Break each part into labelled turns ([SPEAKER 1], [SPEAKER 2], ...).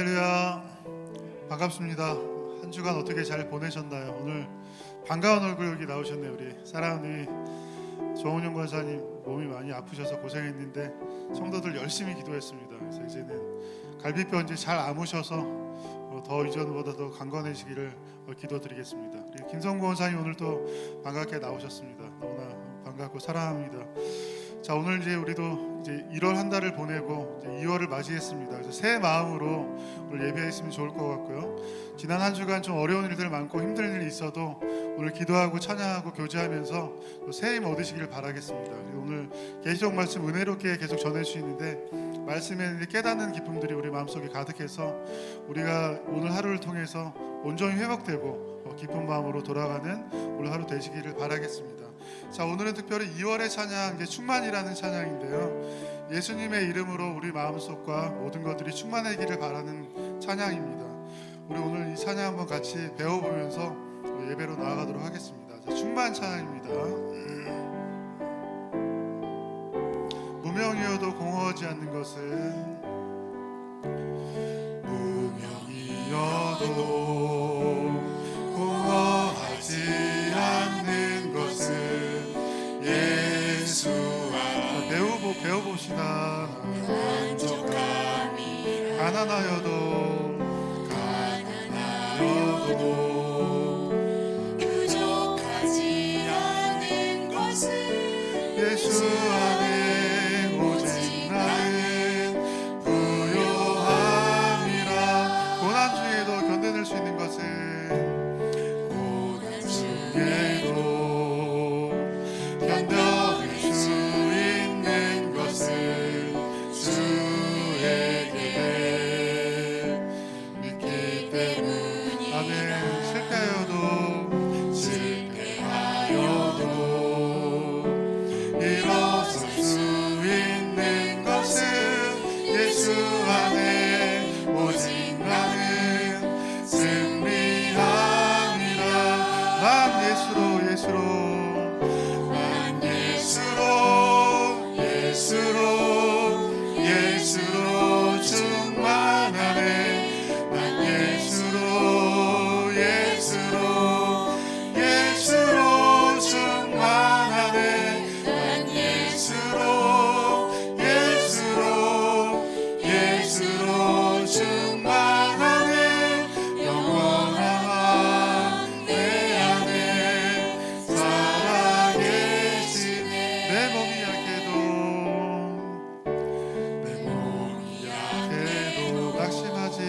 [SPEAKER 1] 할렐루야. 반갑습니다. 한 주간 어떻게 잘 보내셨나요? 오늘 반가운 얼굴 여기 나오셨네요. 우리 사랑하는 조은영 권사님 몸이 많이 아프셔서 고생했는데 성도들 열심히 기도했습니다. 그래서 이제는 갈비뼈 이제 잘 아무셔서 더 이전보다 더 강건해지기를 기도드리겠습니다. 우리 김성구 권사님 오늘 또 반갑게 나오셨습니다. 너무나 반갑고 사랑합니다. 자, 오늘 이제 우리도 이제 1월 한 달을 보내고 이제 2월을 맞이했습니다. 그래서 새 마음으로 오늘 예배했으면 좋을 것 같고요. 지난 한 주간 좀 어려운 일들 많고 힘든 일이 있어도 오늘 기도하고 찬양하고 교제하면서 또 새 힘 얻으시기를 바라겠습니다. 그리고 오늘 계시록 말씀 은혜롭게 계속 전해주시는데 말씀에 깨닫는 기쁨들이 우리 마음속에 가득해서 우리가 오늘 하루를 통해서 온전히 회복되고 기쁜 마음으로 돌아가는 오늘 하루 되시기를 바라겠습니다. 자, 오늘은 특별히 2월의 찬양, 이제 충만이라는 찬양인데요. 예수님의 이름으로 우리 마음속과 모든 것들이 충만하기를 바라는 찬양입니다. 우리 오늘 이 찬양 한번 같이 배워보면서 예배로 나아가도록 하겠습니다. 자, 충만 찬양입니다. 무명이어도 공허하지 않는 것은 무명이어도 공허하지 않는 것은 예수 안에 배워봅시다. 가난하여도
[SPEAKER 2] 부족하지 않는 것은
[SPEAKER 1] 예수 안에 오직 나는 부요함이라. 고난 중에도 견뎌낼 수 있는 것은 고난 중에도 견뎌낼 수 있는 것은 주에게 믿기 때문에. 아멘. 실패하여도 일어설 수 있는 것은 예수 안에 오직 나는 승리함이라. 난 예수로 충만하네. 난 예수로 충만하네. 난 예수로 충만하네. 영원한 내 안에 살아계시네. 내 몸이 약해도 낙심하지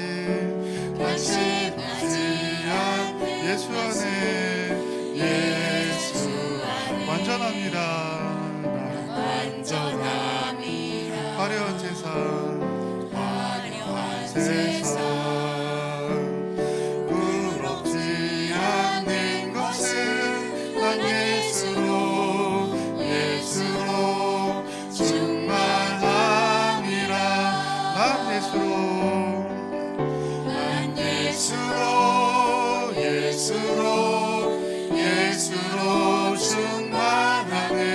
[SPEAKER 1] 않 예수 안에 완전합니다. 화려한 세상 부럽지 않는 것은 난 예수로 충만함이라. 난 예수로 충만하네.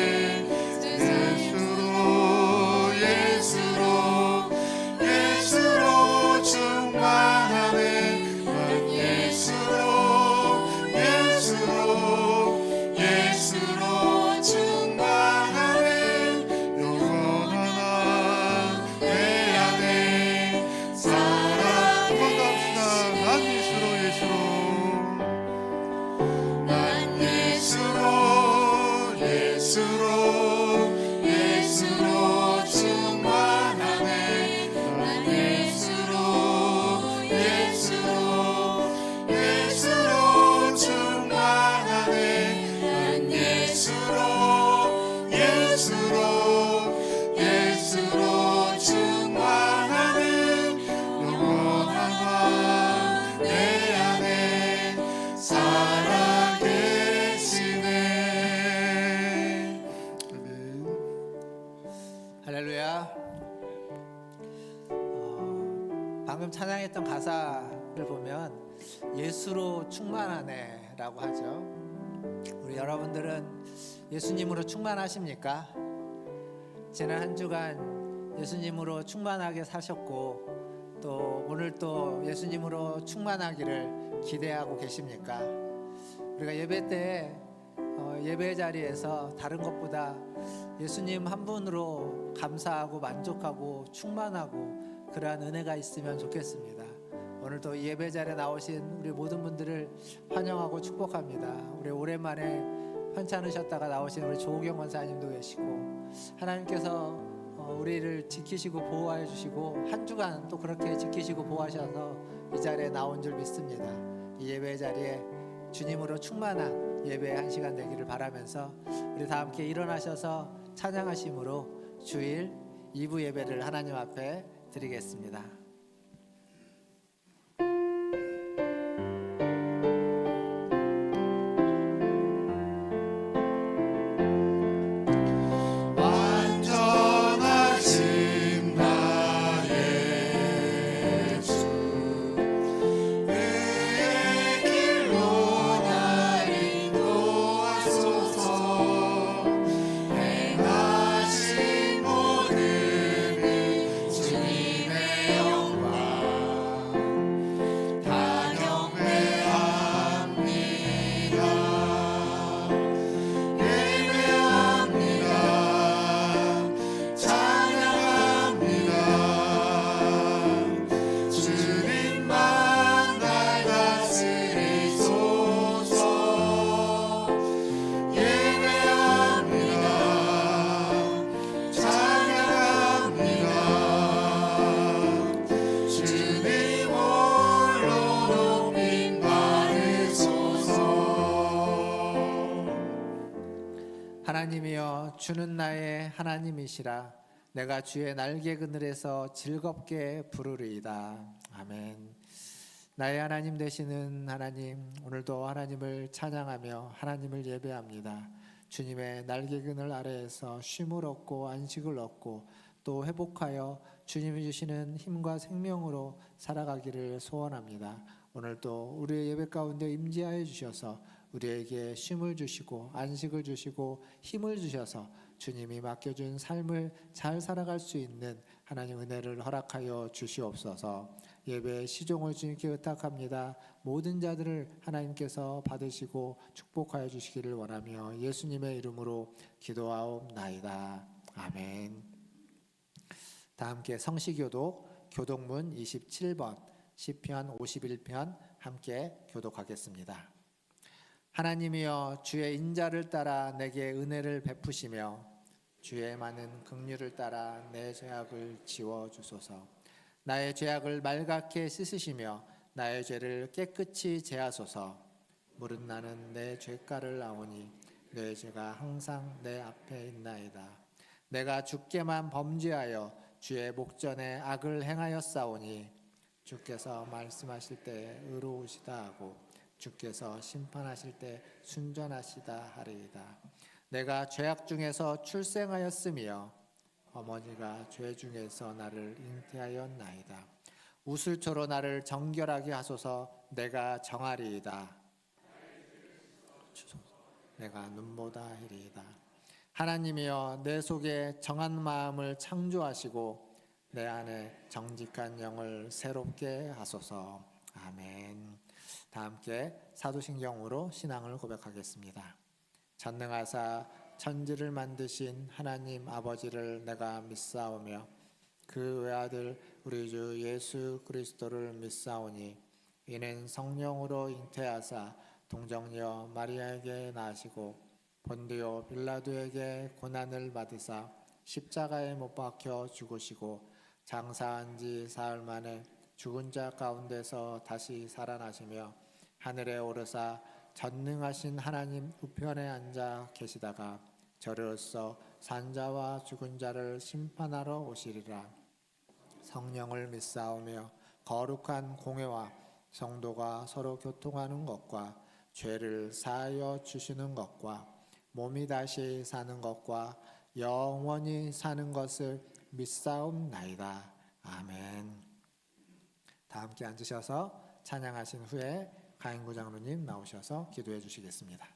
[SPEAKER 1] 예수로 충만하네. 난 예수로 충만하네. 영원한 내 안에 살아. 한번 더 합시다. 난 예수로 충만하네. 난 예수로 충만하네. 난 예수로 충만하네. 영원한 내 안에 살아계시네. 아멘.
[SPEAKER 3] 할렐루야. 방금 찬양했던 가사를 보면 예수로 충만하네 라고 하죠. 우리 여러분들은 예수님으로 충만하십니까? 지난 한 주간 예수님으로 충만하게 사셨고 또 오늘 또 예수님으로 충만하기를 기대하고 계십니까? 우리가 예배 때 예배 자리에서 다른 것보다 예수님 한 분으로 감사하고 만족하고 충만하고 그러한 은혜가 있으면 좋겠습니다. 오늘도 예배 자리에 나오신 우리 모든 분들을 환영하고 축복합니다. 우리 오랜만에 편찮으셨다가 나오신 우리 조우경 권사님도 계시고, 하나님께서 우리를 지키시고 보호해 주시고 한 주간 또 그렇게 지키시고 보호하셔서 이 자리에 나온 줄 믿습니다. 이 예배 자리에 주님으로 충만한 예배 한 시간 되기를 바라면서 우리 다 함께 일어나셔서 찬양하심으로 주일 2부 예배를 하나님 앞에 드리겠습니다.
[SPEAKER 1] 완전하신 나의 주, 그의 길로 날 인도하소서. 행하신 모든 일 주님의 영광 다 경배합니다. 예배합니다. 찬양합니다. 주님만 날 다스리소서. 예배합니다. 찬양합니다. 주님 홀로 높임 받으소서.
[SPEAKER 3] 하나님이여, 주는 나의 하나님이시라. 내가 주의 날개 그늘에서 즐겁게 부르리이다. 아멘. 나의 하나님 되시는 하나님, 오늘도 하나님을 찬양하며 하나님을 예배합니다. 주님의 날개 그늘 아래에서 쉼을 얻고 안식을 얻고 또 회복하여 주님이 주시는 힘과 생명으로 살아가기를 소원합니다. 오늘도 우리의 예배 가운데 임재하여 주셔서 우리에게 쉼을 주시고 안식을 주시고 힘을 주셔서 주님이 맡겨준 삶을 잘 살아갈 수 있는 하나님 은혜를 허락하여 주시옵소서. 예배의 시종을 주님께 의탁합니다. 모든 자들을 하나님께서 받으시고 축복하여 주시기를 원하며 예수님의 이름으로 기도하옵나이다. 아멘. 다 함께 성시교독 교독문 27번 시편 51편 함께 교독하겠습니다. 하나님이여, 주의 인자를 따라 내게 은혜를 베푸시며 주의 많은 긍휼을 따라 내 죄악을 지워 주소서. 나의 죄악을 말갛게 씻으시며 나의 죄를 깨끗이 제하소서. 물은 나는 내 죄가를 아오니 내 죄가 항상 내 앞에 있나이다. 내가 주께만 범죄하여 주의 목전에 악을 행하였사오니 주께서 말씀하실 때 의로우시다 하고 주께서 심판하실 때 순전하시다 하리이다. 내가 죄악 중에서 출생하였으며 어머니가 죄 중에서 나를 잉태하였나이다. 우슬초로 나를 정결하게 하소서. 내가 정하리이다. 내가 눈보다 하리이다. 하나님이여, 내 속에 정한 마음을 창조하시고 내 안에 정직한 영을 새롭게 하소서. 아멘. 다 함께 사도신경으로 신앙을 고백하겠습니다. 전능하사 천지를 만드신 하나님 아버지를 내가 믿사오며 그 외아들 우리 주 예수 그리스도를 믿사오니 이는 성령으로 잉태하사 동정녀 마리아에게 나시고 본디오 빌라도에게 고난을 받으사 십자가에 못 박혀 죽으시고 장사한 지 사흘 만에 죽은 자 가운데서 다시 살아나시며 하늘에 오르사 전능하신 하나님 우편에 앉아 계시다가 저리로서 산자와 죽은 자를 심판하러 오시리라. 성령을 믿사오며 거룩한 공회와 성도가 서로 교통하는 것과 죄를 사하여 주시는 것과 몸이 다시 사는 것과 영원히 사는 것을 믿사옵나이다. 아멘. 다 함께 앉으셔서 찬양하신 후에 가인구 장로님 나오셔서 기도해 주시겠습니다.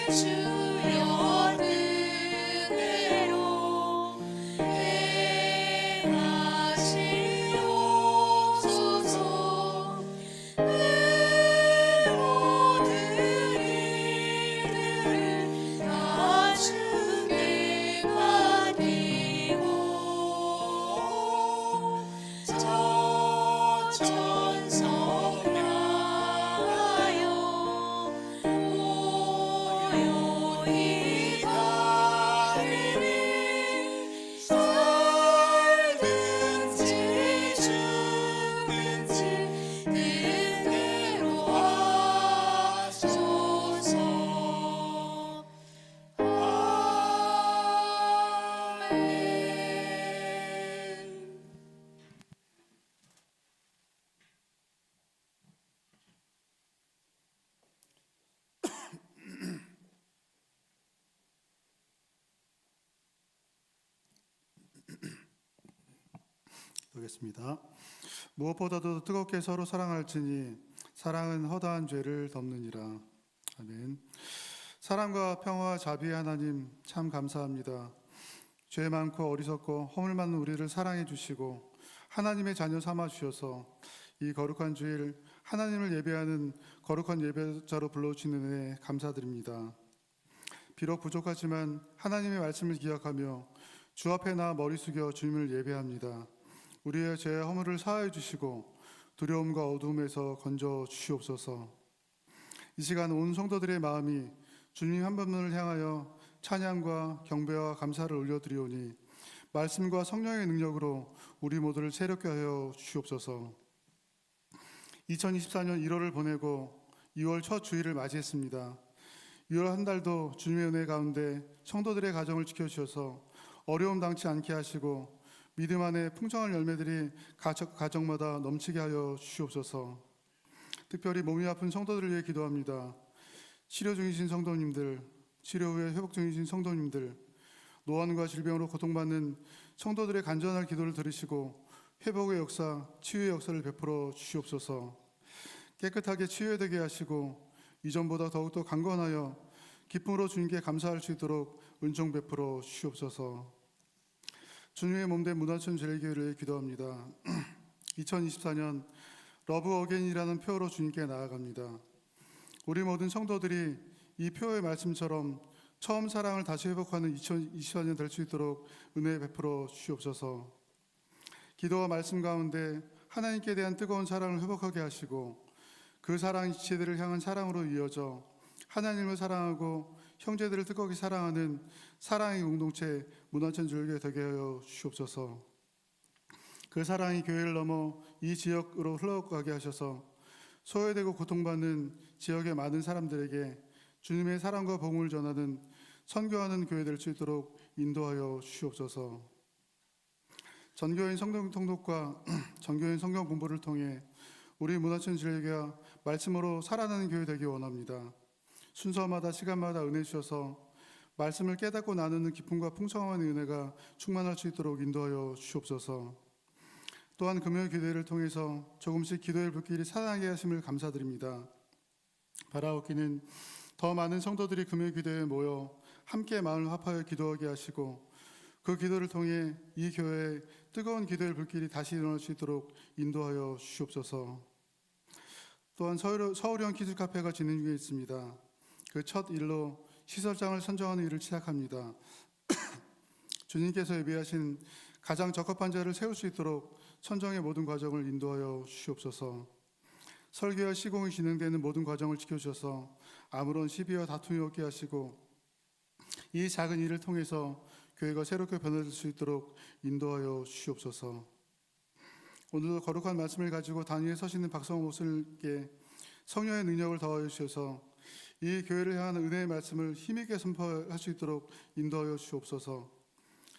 [SPEAKER 2] 주여 뜻대로 행하시옵소서. 모든 일들을 다 주께 맡기고 저 천성 향하여 고요히 가리니 살든지 죽든지 뜻대로 하소서. 아멘.
[SPEAKER 1] 보겠습니다. 무엇보다도 뜨겁게 서로 사랑할지니 사랑은 허다한 죄를 덮느니라. 아멘. 사랑과 평화 자비의 하나님 참 감사합니다. 죄 많고 어리석고 허물 많은 우리를 사랑해 주시고 하나님의 자녀 삼아 주셔서 이 거룩한 주일 하나님을 예배하는 거룩한 예배자로 불러주시는 은혜에 감사드립니다. 비록 부족하지만 하나님의 말씀을 기억하며 주 앞에 나 머리 숙여 주님을 예배합니다. 우리의 죄와 허물을 사하여 주시고 두려움과 어두움에서 건져 주시옵소서. 이 시간 온 성도들의 마음이 주님 한 분을 향하여 찬양과 경배와 감사를 올려드리오니 말씀과 성령의 능력으로 우리 모두를 새롭게 하여 주시옵소서. 2024년 1월을 보내고 2월 첫 주일을 맞이했습니다. 6월 한 달도 주님의 은혜 가운데 성도들의 가정을 지켜주셔서 어려움 당치 않게 하시고 믿음 안에 풍성한 열매들이 가정마다 넘치게 하여 주시옵소서. 특별히 몸이 아픈 성도들을 위해 기도합니다. 치료 중이신 성도님들, 치료 후에 회복 중이신 성도님들, 노안과 질병으로 고통받는 성도들의 간절한 기도를 들으시고 회복의 역사, 치유의 역사를 베풀어 주시옵소서. 깨끗하게 치유되게 하시고 이전보다 더욱더 강건하여 기쁨으로 주님께 감사할 수 있도록 은총 베풀어 주시옵소서. 주님의 몸된 문화촌 제일교회를 기도합니다. 2024년 러브 어게인이라는 표어로 주님께 나아갑니다. 우리 모든 성도들이 이 표어의 말씀처럼 처음 사랑을 다시 회복하는 2024년 될 수 있도록 은혜 베풀어 주시옵소서. 기도와 말씀 가운데 하나님께 대한 뜨거운 사랑을 회복하게 하시고 그 사랑이 지체들을 향한 사랑으로 이어져 하나님을 사랑하고 형제들을 뜨겁게 사랑하는 사랑의 공동체 문화천 줄교회 되게 하여 주시옵소서. 그 사랑이 교회를 넘어 이 지역으로 흘러가게 하셔서 소외되고 고통받는 지역의 많은 사람들에게 주님의 사랑과 복음을 전하는 선교하는 교회 될 수 있도록 인도하여 주시옵소서. 전교인 성경 통독과 전교인 성경 공부를 통해 우리 문화천 지역교회가 말씀으로 살아나는 교회 되기 원합니다. 순서마다 시간마다 은혜 주셔서 말씀을 깨닫고 나누는 기쁨과 풍성한 은혜가 충만할 수 있도록 인도하여 주시옵소서. 또한 금요일 기도회를 통해서 조금씩 기도의 불길이 살아나게 하심을 감사드립니다. 바라옵기는 더 많은 성도들이 금요일 기도회에 모여 함께 마음을 합하여 기도하게 하시고 그 기도를 통해 이 교회에 뜨거운 기도의 불길이 다시 일어날 수 있도록 인도하여 주시옵소서. 또한 서울형 키즈카페가 진행 중에 있습니다. 그 첫 일로 시설장을 선정하는 일을 시작합니다. 주님께서 예비하신 가장 적합한 자를 세울 수 있도록 선정의 모든 과정을 인도하여 주시옵소서. 설계와 시공이 진행되는 모든 과정을 지켜주셔서 아무런 시비와 다툼이 없게 하시고 이 작은 일을 통해서 교회가 새롭게 변화될 수 있도록 인도하여 주시옵소서. 오늘도 거룩한 말씀을 가지고 단위에 서시는 박성호 목사님께 성령의 능력을 더하여 주셔서 이 교회를 향한 은혜의 말씀을 힘있게 선포할 수 있도록 인도하여 주시옵소서.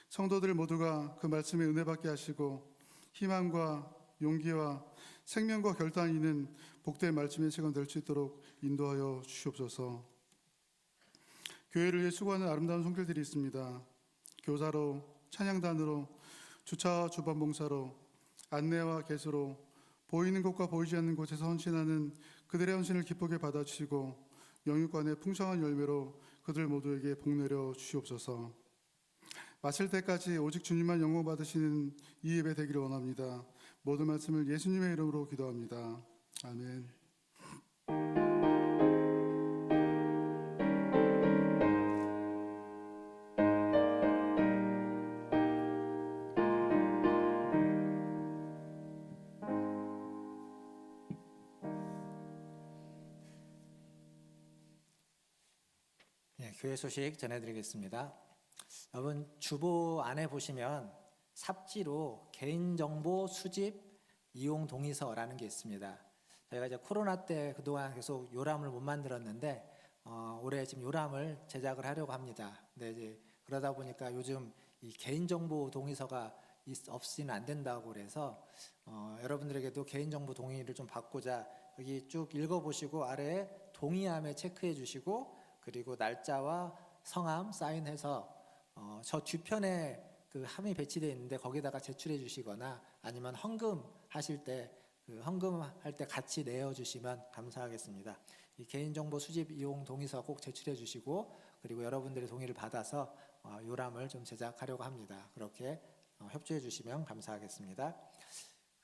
[SPEAKER 1] 성도들 모두가 그 말씀에 은혜 받게 하시고 희망과 용기와 생명과 결단이 있는 복된 말씀의 시간 될 수 있도록 인도하여 주시옵소서. 교회를 위해 수고하는 아름다운 손길들이 있습니다. 교사로, 찬양단으로, 주차와 주반봉사로, 안내와 개수로 보이는 곳과 보이지 않는 곳에서 헌신하는 그들의 헌신을 기쁘게 받아주시고 영육간의 풍성한 열매로
[SPEAKER 4] 그들 모두에게 복 내려 주시옵소서. 마칠 때까지 오직 주님만 영광 받으시는 이 예배 되기를 원합니다. 모든 말씀을 예수님의 이름으로 기도합니다. 아멘.
[SPEAKER 3] 예, 교회 소식 전해드리겠습니다. 여러분 주보 안에 보시면 삽지로 개인정보 수집 이용 동의서라는 게 있습니다. 저희가 이제 코로나 때 그동안 계속 요람을 못 만들었는데 올해 지금 요람을 제작을 하려고 합니다. 근데 이제 그러다 보니까 요즘 이 개인정보 동의서가 없이는 안 된다고 그래서 여러분들에게도 개인정보 동의를 좀 받고자 여기 쭉 읽어보시고 아래에 동의함에 체크해 주시고 그리고 날짜와 성함 사인해서 저 뒤편에 그 함이 배치되어 있는데 거기다가 제출해 주시거나 아니면 헌금 하실 때 그 헌금할 때 같이 내어 주시면 감사하겠습니다. 이 개인정보 수집 이용 동의서 꼭 제출해 주시고 그리고 여러분들의 동의를 받아서 요람을 좀 제작하려고 합니다. 그렇게 협조해 주시면 감사하겠습니다.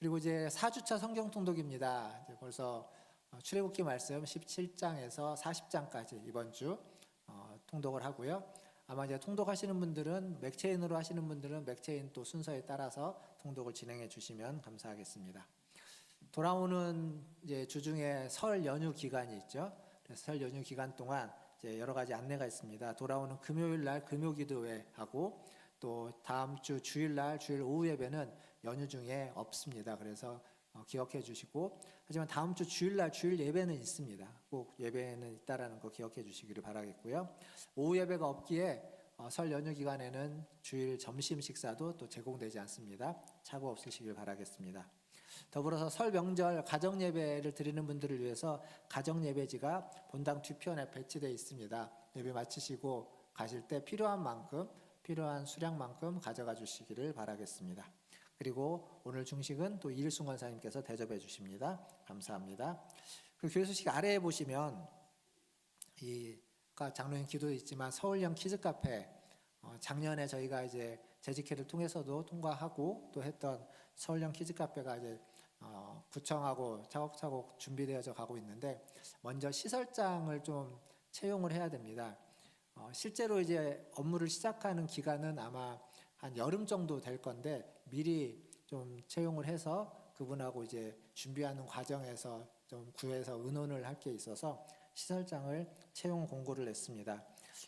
[SPEAKER 3] 그리고 이제 4주차 성경 통독입니다. 이제 벌써 출애굽기 말씀 17장에서 40장까지 이번 주 통독을 하고요. 아마 이제 통독하시는 분들은 맥체인으로 하시는 분들은 맥체인 또 순서에 따라서 통독을 진행해 주시면 감사하겠습니다. 돌아오는 이제 주중에 설 연휴 기간이 있죠. 그래서 설 연휴 기간 동안 이제 여러 가지 안내가 있습니다. 돌아오는 금요일 날 금요 기도회 하고 또 다음 주 주일 날 주일 오후 예배는 연휴 중에 없습니다. 그래서 기억해 주시고 하지만 다음 주 주일 날 주일 예배는 있습니다. 꼭 예배는 있다라는 거 기억해 주시기를 바라겠고요. 오후 예배가 없기에 설 연휴 기간에는 주일 점심 식사도 또 제공되지 않습니다. 착오 없으시길 바라겠습니다. 더불어서 설 명절 가정 예배를 드리는 분들을 위해서 가정 예배지가 본당 뒤편에 배치되어 있습니다. 예배 마치시고 가실 때 필요한 만큼 필요한 수량만큼 가져가 주시기를 바라겠습니다. 그리고 오늘 중식은 또 이일순 권사님께서 대접해 주십니다. 감사합니다. 그 교회 소식 아래에 보시면 이 장로님 기도도 있지만 서울형 키즈 카페 작년에 저희가 이제 재직회를 통해서도 통과하고 또 했던 서울형 키즈 카페가 이제 구청하고 차곡차곡 준비되어져 가고 있는데 먼저 시설장을 좀 채용을 해야 됩니다. 실제로 이제 업무를 시작하는 기간은 아마 한 여름 정도 될 건데 미리 좀 채용을 해서 그분하고 이제 준비하는 과정에서 좀 구해서 의논을 할 게 있어서 시설장을 채용 공고를 냈습니다.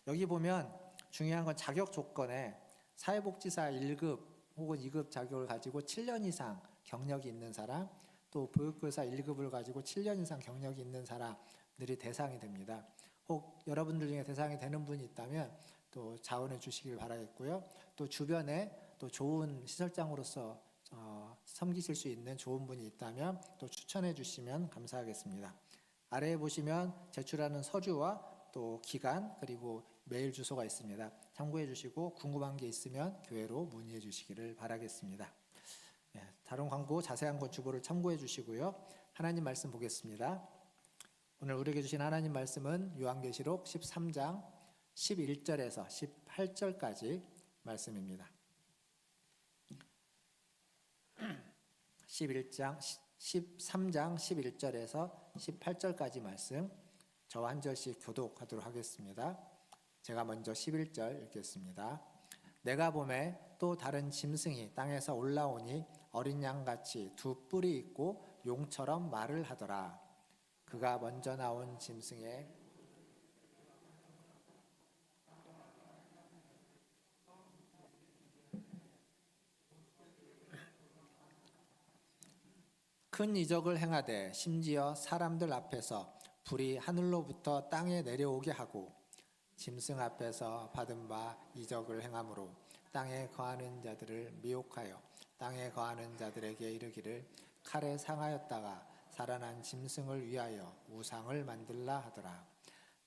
[SPEAKER 3] 여기 보면 중요한 건 자격 조건에 사회복지사 1급 혹은 2급 자격을 가지고 7년 이상 경력이 있는 사람 또 보육교사 1급을 가지고 7년 이상 경력이 있는 사람들이 대상이 됩니다. 혹 여러분들 중에 대상이 되는 분이 있다면 또 자원해 주시길 바라겠고요. 또 주변에 또 좋은 시설장으로서 섬기실 수 있는 좋은 분이 있다면 또 추천해 주시면 감사하겠습니다. 아래에 보시면 제출하는 서류와 또 기간 그리고 메일 주소가 있습니다. 참고해 주시고 궁금한 게 있으면 교회로 문의해 주시기를 바라겠습니다. 다른 광고 자세한 것 주보를 참고해 주시고요. 하나님 말씀 보겠습니다. 오늘 우리에게 주신 하나님 말씀은 요한계시록 13장 11절에서 18절까지 말씀입니다. 13장 11절에서 18절까지 말씀 저와 한 절씩 교독하도록 하겠습니다. 제가 먼저 11절 읽겠습니다. 내가 보매 또 다른 짐승이 땅에서 올라오니 어린 양같이 두 뿔이 있고 용처럼 말을 하더라. 그가 먼저 나온 짐승의 큰 이적을 행하되 심지어 사람들 앞에서 불이 하늘로부터 땅에 내려오게 하고 짐승 앞에서 받은 바 이적을 행함으로 땅에 거하는 자들을 미혹하여 땅에 거하는 자들에게 이르기를 칼에 상하였다가 살아난 짐승을 위하여 우상을 만들라 하더라.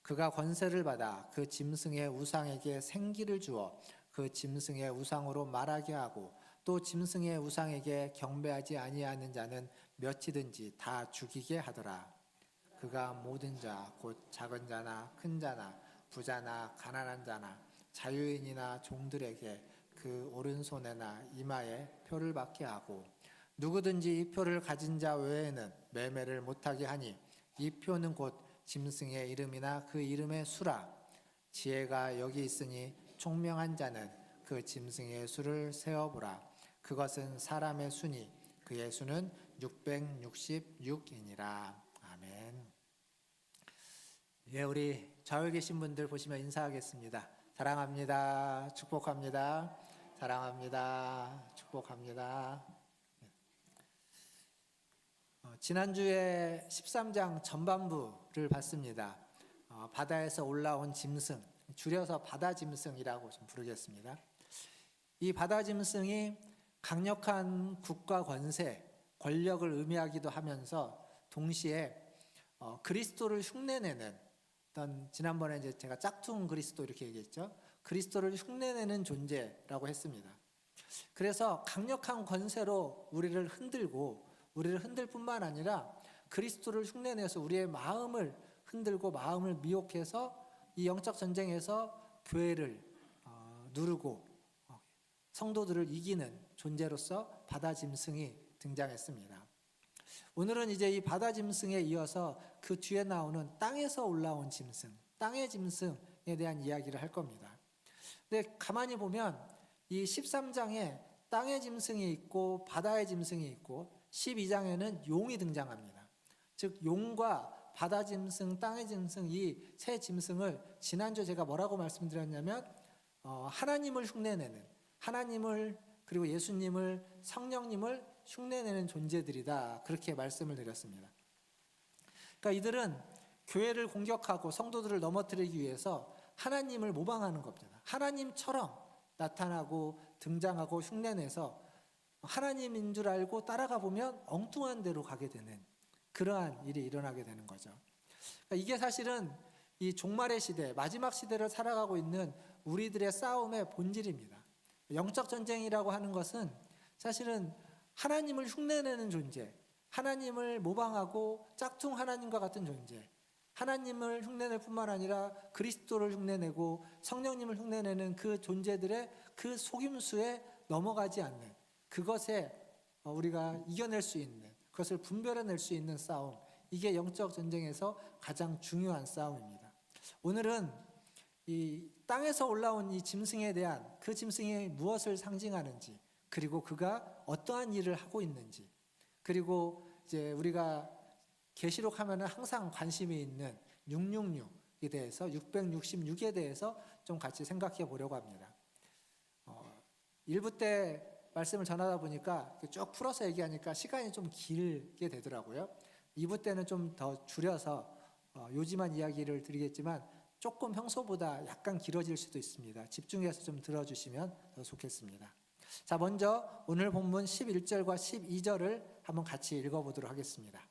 [SPEAKER 3] 그가 권세를 받아 그 짐승의 우상에게 생기를 주어 그 짐승의 우상으로 말하게 하고 또 짐승의 우상에게 경배하지 아니하는 자는 몇이든지 다 죽이게 하더라. 그가 모든 자 곧 작은 자나 큰 자나 부자나 가난한 자나 자유인이나 종들에게 그 오른손에나 이마에 표를 받게 하고 누구든지 이 표를 가진 자 외에는 매매를 못하게 하니 이 표는 곧 짐승의 이름이나 그 이름의 수라. 지혜가 여기 있으니 총명한 자는 그 짐승의 수를 세어보라. 그것은 사람의 수니 그의 수는 666이니라. 아멘. 예, 우리 좌우에 계신 분들 보시면 인사하겠습니다. 사랑합니다. 축복합니다. 사랑합니다. 축복합니다. 지난주에 13장 전반부를 봤습니다. 바다에서 올라온 짐승, 줄여서 바다 짐승이라고 좀 부르겠습니다. 이 바다 짐승이 강력한 국가 권세, 권력을 의미하기도 하면서 동시에 그리스도를 흉내내는 어떤, 지난번에 이제 제가 짝퉁 그리스도 이렇게 얘기했죠. 그리스도를 흉내내는 존재라고 했습니다. 그래서 강력한 권세로 우리를 흔들고 우리를 흔들 뿐만 아니라 그리스도를 흉내내서 우리의 마음을 흔들고 마음을 미혹해서 이 영적 전쟁에서 교회를 누르고 성도들을 이기는 존재로서 바다 짐승이 등장했습니다. 오늘은 이제 이 바다 짐승에 이어서 그 뒤에 나오는 땅에서 올라온 짐승, 땅의 짐승에 대한 이야기를 할 겁니다. 근데 가만히 보면 이 13장에 땅의 짐승이 있고 바다의 짐승이 있고 12장에는 용이 등장합니다. 즉 용과 바다 짐승, 땅의 짐승, 이 세 짐승을 지난주에 제가 뭐라고 말씀드렸냐면 하나님을 흉내내는, 하나님을 그리고 예수님을, 성령님을 흉내내는 존재들이다, 그렇게 말씀을 드렸습니다. 그러니까 이들은 교회를 공격하고 성도들을 넘어뜨리기 위해서 하나님을 모방하는 겁니다. 하나님처럼 나타나고 등장하고 흉내내서 하나님인 줄 알고 따라가 보면 엉뚱한 데로 가게 되는 그러한 일이 일어나게 되는 거죠. 그러니까 이게 사실은 이 종말의 시대, 마지막 시대를 살아가고 있는 우리들의 싸움의 본질입니다. 영적 전쟁이라고 하는 것은 사실은 하나님을 흉내내는 존재, 하나님을 모방하고 짝퉁 하나님과 같은 존재, 하나님을 흉내낼 뿐만 아니라 그리스도를 흉내내고 성령님을 흉내내는 그 존재들의 그 속임수에 넘어가지 않는, 그것에 우리가 이겨낼 수 있는, 그것을 분별해낼 수 있는 싸움, 이게 영적 전쟁에서 가장 중요한 싸움입니다. 오늘은 이 땅에서 올라온 이 짐승에 대한, 그 짐승이 무엇을 상징하는지, 그리고 그가 어떠한 일을 하고 있는지, 그리고 이제 우리가 계시록 하면은 항상 관심이 있는 666에 대해서, 666에 대해서 좀 같이 생각해 보려고 합니다. 1부 때 말씀을 전하다 보니까 쭉 풀어서 얘기하니까 시간이 좀 길게 되더라고요. 2부 때는 좀 더 줄여서 요지만 이야기를 드리겠지만 조금 평소보다 약간 길어질 수도 있습니다. 집중해서 좀 들어주시면 더 좋겠습니다. 자, 먼저 오늘 본문 11절과 12절을 한번 같이 읽어보도록 하겠습니다.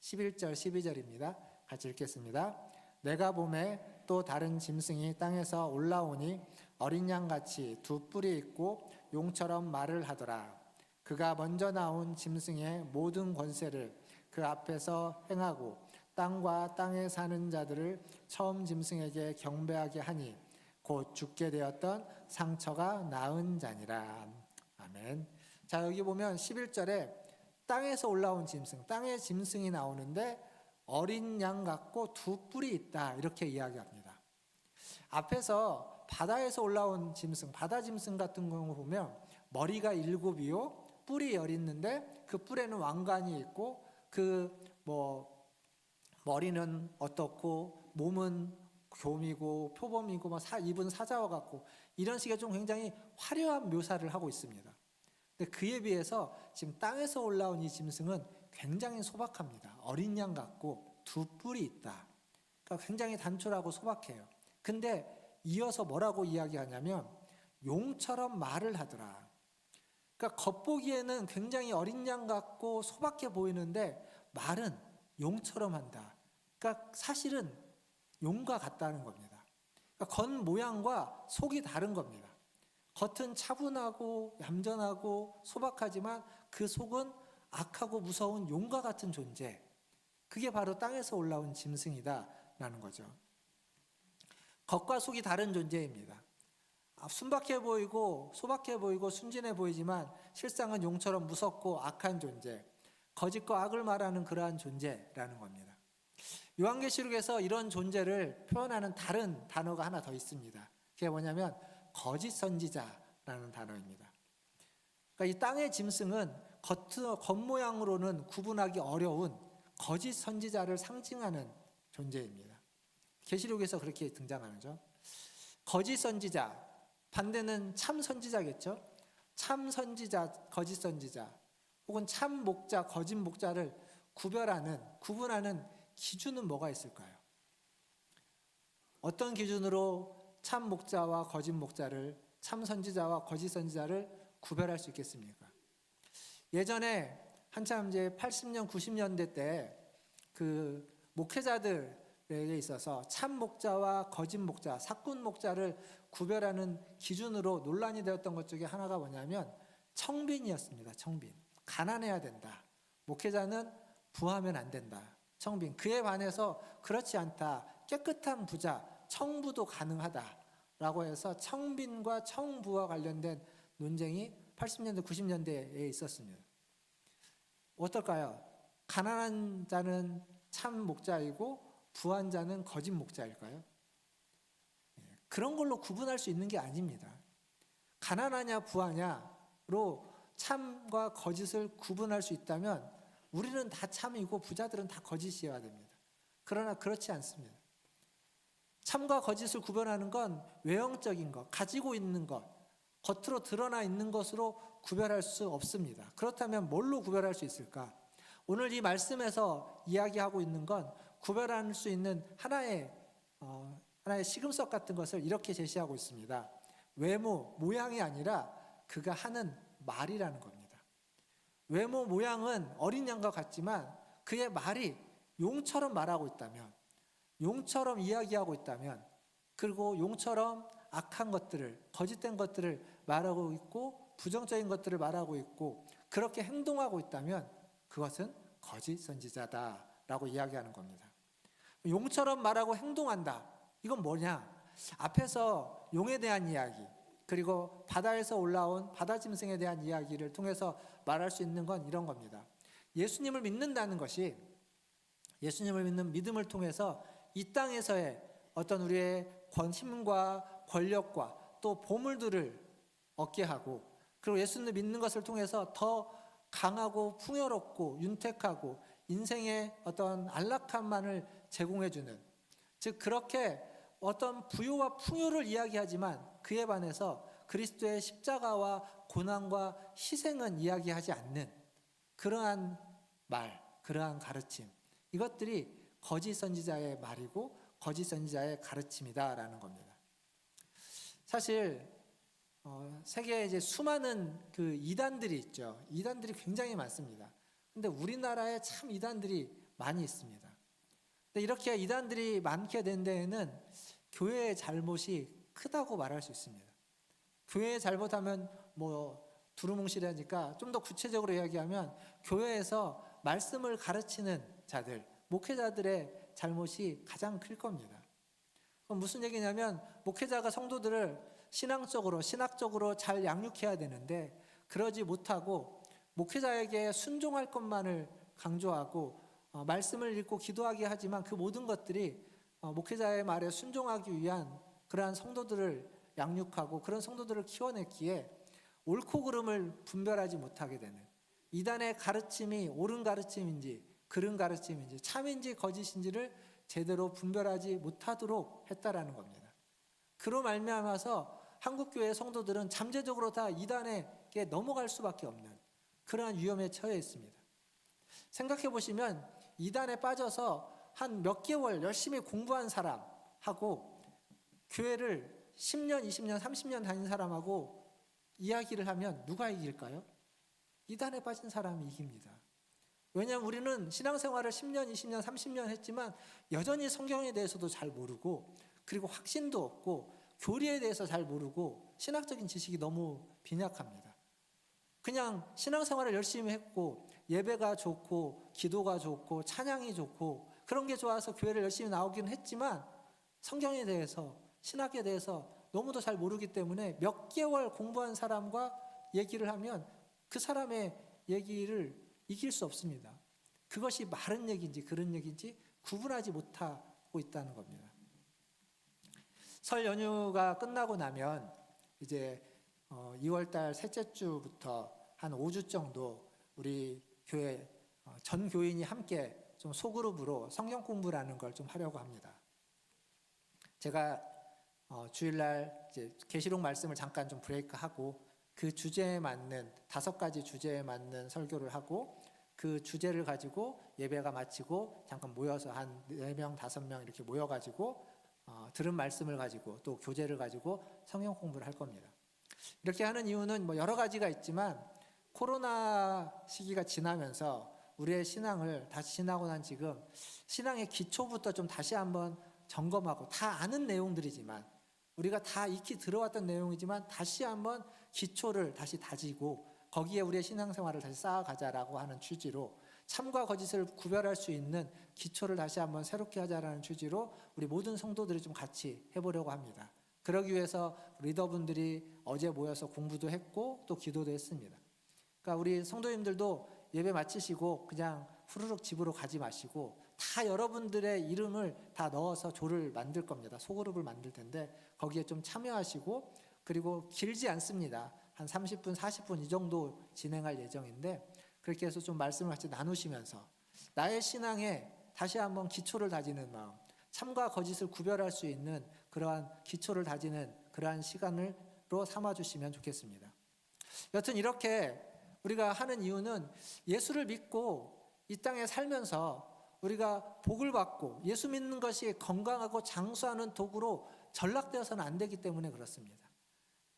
[SPEAKER 3] 11절, 12절입니다. 같이 읽겠습니다. 내가 보매 또 다른 짐승이 땅에서 올라오니 어린 양같이 두 뿔이 있고 용처럼 말을 하더라. 그가 먼저 나온 짐승의 모든 권세를 그 앞에서 행하고 땅과 땅에 사는 자들을 처음 짐승에게 경배하게 하니 곧 죽게 되었던 상처가 나은 자니라. 아멘. 자, 여기 보면 11절에 땅에서 올라온 짐승, 땅의 짐승이 나오는데 어린 양 같고 두 뿔이 있다, 이렇게 이야기합니다. 앞에서 바다에서 올라온 짐승, 바다 짐승 같은 경우 보면 머리가 7이요 뿔이 10 있는데 그 뿔에는 왕관이 있고 머리는 어떻고 몸은 곰이고 표범이고 입은 사자와 같고 이런 식의 좀 굉장히 화려한 묘사를 하고 있습니다. 근데 그에 비해서 지금 땅에서 올라온 이 짐승은 굉장히 소박합니다. 어린 양 같고 두 뿔이 있다. 그러니까 굉장히 단촐하고 소박해요. 근데 이어서 뭐라고 이야기하냐면 용처럼 말을 하더라. 그러니까 겉보기에는 굉장히 어린 양 같고 소박해 보이는데 말은 용처럼 한다. 그러니까 사실은 용과 같다는 겁니다. 그러니까 겉 모양과 속이 다른 겁니다. 겉은 차분하고 얌전하고 소박하지만 그 속은 악하고 무서운 용과 같은 존재. 그게 바로 땅에서 올라온 짐승이다라는 거죠. 겉과 속이 다른 존재입니다. 순박해 보이고 소박해 보이고 순진해 보이지만 실상은 용처럼 무섭고 악한 존재, 거짓과 악을 말하는 그러한 존재라는 겁니다. 요한계시록에서 이런 존재를 표현하는 다른 단어가 하나 더 있습니다. 그게 뭐냐면 거짓 선지자라는 단어입니다. 그러니까 이 땅의 짐승은 겉모양으로는 구분하기 어려운 거짓 선지자를 상징하는 존재입니다. 계시록에서 그렇게 등장하죠. 거짓 선지자, 반대는 참 선지자겠죠. 참 선지자, 거짓 선지자, 혹은 참 목자, 거짓 목자를 구분하는 기준은 뭐가 있을까요? 어떤 기준으로 참 목자와 거짓 목자를, 참 선지자와 거짓 선지자를 구별할 수 있겠습니까? 예전에 한참 이제 80년, 90년대 때 그 목회자들에게 있어서 참 목자와 거짓 목자, 사꾼 목자를 구별하는 기준으로 논란이 되었던 것 중에 하나가 뭐냐면 청빈이었습니다. 청빈. 가난해야 된다. 목회자는 부하면 안 된다. 청빈. 그에 반해서 그렇지 않다. 깨끗한 부자, 청부도 가능하다라고 해서 청빈과 청부와 관련된 논쟁이 80년대, 90년대에 있었습니다. 어떨까요? 가난한 자는 참 목자이고 부한 자는 거짓 목자일까요? 그런 걸로 구분할 수 있는 게 아닙니다. 가난하냐 부하냐로 참과 거짓을 구분할 수 있다면 우리는 다 참이고 부자들은 다 거짓이어야 됩니다. 그러나 그렇지 않습니다. 참과 거짓을 구별하는 건 외형적인 것, 가지고 있는 것, 겉으로 드러나 있는 것으로 구별할 수 없습니다. 그렇다면 뭘로 구별할 수 있을까? 오늘 이 말씀에서 이야기하고 있는 건 구별할 수 있는 하나의 시금석 같은 것을 이렇게 제시하고 있습니다. 외모, 모양이 아니라 그가 하는 말이라는 겁니다. 외모, 모양은 어린 양과 같지만 그의 말이 용처럼 말하고 있다면, 용처럼 이야기하고 있다면, 그리고 용처럼 악한 것들을, 거짓된 것들을 말하고 있고 부정적인 것들을 말하고 있고 그렇게 행동하고 있다면 그것은 거짓 선지자다라고 이야기하는 겁니다. 용처럼 말하고 행동한다. 이건 뭐냐? 앞에서 용에 대한 이야기, 그리고 바다에서 올라온 바다 짐승에 대한 이야기를 통해서 말할 수 있는 건 이런 겁니다. 예수님을 믿는다는 것이, 예수님을 믿는 믿음을 통해서 이 땅에서의 어떤 우리의 힘과 권력과 또 보물들을 얻게 하고, 그리고 예수님을 믿는 것을 통해서 더 강하고 풍요롭고 윤택하고 인생의 어떤 안락함만을 제공해주는, 즉 그렇게 어떤 부요와 풍요를 이야기하지만 그에 반해서 그리스도의 십자가와 고난과 희생은 이야기하지 않는 그러한 말, 그러한 가르침, 이것들이 거짓 선지자의 말이고 거짓 선지자의 가르침이다라는 겁니다. 사실 세계에 이제 수많은 그 이단들이 있죠. 이단들이 굉장히 많습니다. 근데 우리나라에 참 이단들이 많이 있습니다. 근데 이렇게 이단들이 많게 된 데에는 교회의 잘못이 크다고 말할 수 있습니다. 교회의 잘못하면 두루뭉실하니까 좀 더 구체적으로 이야기하면 교회에서 말씀을 가르치는 자들, 목회자들의 잘못이 가장 클 겁니다. 그럼 무슨 얘기냐면 목회자가 성도들을 신학적으로 잘 양육해야 되는데 그러지 못하고 목회자에게 순종할 것만을 강조하고 말씀을 읽고 기도하게 하지만 그 모든 것들이 목회자의 말에 순종하기 위한 그러한 성도들을 양육하고 그런 성도들을 키워냈기에 옳고 그름을 분별하지 못하게 되는, 이단의 가르침이 옳은 가르침인지 그른 가르침인지 참인지 거짓인지를 제대로 분별하지 못하도록 했다라는 겁니다. 그로 말미암아서 한국교회 성도들은 잠재적으로 다 이단에게 넘어갈 수밖에 없는 그러한 위험에 처해 있습니다. 생각해 보시면 이단에 빠져서 한 몇 개월 열심히 공부한 사람하고 교회를 10년, 20년, 30년 다닌 사람하고 이야기를 하면 누가 이길까요? 이단에 빠진 사람이 이깁니다. 왜냐하면 우리는 신앙생활을 10년, 20년, 30년 했지만 여전히 성경에 대해서도 잘 모르고, 그리고 확신도 없고 교리에 대해서 잘 모르고 신학적인 지식이 너무 빈약합니다. 그냥 신앙생활을 열심히 했고 예배가 좋고 기도가 좋고 찬양이 좋고 그런 게 좋아서 교회를 열심히 나오긴 했지만 성경에 대해서 신학에 대해서 너무도 잘 모르기 때문에 몇 개월 공부한 사람과 얘기를 하면 그 사람의 얘기를 이길 수 없습니다. 그것이 바른 얘기인지 그런 얘기인지 구분하지 못하고 있다는 겁니다. 설 연휴가 끝나고 나면 이제 2월달 셋째 주부터 한 5주 정도 우리 교회 전 교인이 함께 좀 소그룹으로 성경 공부라는 걸 좀 하려고 합니다. 제가 주일날 이제 계시록 말씀을 잠깐 좀 브레이크하고 그 주제에 맞는 5가지 주제에 맞는 설교를 하고 그 주제를 가지고 예배가 마치고 잠깐 모여서 한 4명, 5명 이렇게 모여가지고 들은 말씀을 가지고 또 교재를 가지고 성경 공부를 할 겁니다. 이렇게 하는 이유는 뭐 여러 가지가 있지만 코로나 시기가 지나면서 우리의 신앙을 다시 지나고 난 지금 신앙의 기초부터 좀 다시 한번 점검하고 다 아는 내용들이지만 우리가 다 익히 들어왔던 내용이지만 다시 한번 기초를 다시 다지고 거기에 우리의 신앙생활을 다시 쌓아가자라고 하는 취지로 참과 거짓을 구별할 수 있는 기초를 다시 한번 새롭게 하자라는 취지로 우리 모든 성도들이 좀 같이 해보려고 합니다. 그러기 위해서 리더분들이 어제 모여서 공부도 했고 또 기도도 했습니다. 그러니까 우리 성도님들도 예배 마치시고 그냥 후루룩 집으로 가지 마시고 다 여러분들의 이름을 다 넣어서 조를 만들 겁니다. 소그룹을 만들 텐데 거기에 좀 참여하시고 그리고 길지 않습니다. 한 30분, 40분 이 정도 진행할 예정인데 그렇게 해서 좀 말씀을 같이 나누시면서 나의 신앙에 다시 한번 기초를 다지는 마음, 참과 거짓을 구별할 수 있는 그러한 기초를 다지는 그러한 시간으로 삼아주시면 좋겠습니다. 여튼 이렇게 우리가 하는 이유는 예수를 믿고 이 땅에 살면서 우리가 복을 받고 예수 믿는 것이 건강하고 장수하는 도구로 전락되어서는 안 되기 때문에 그렇습니다.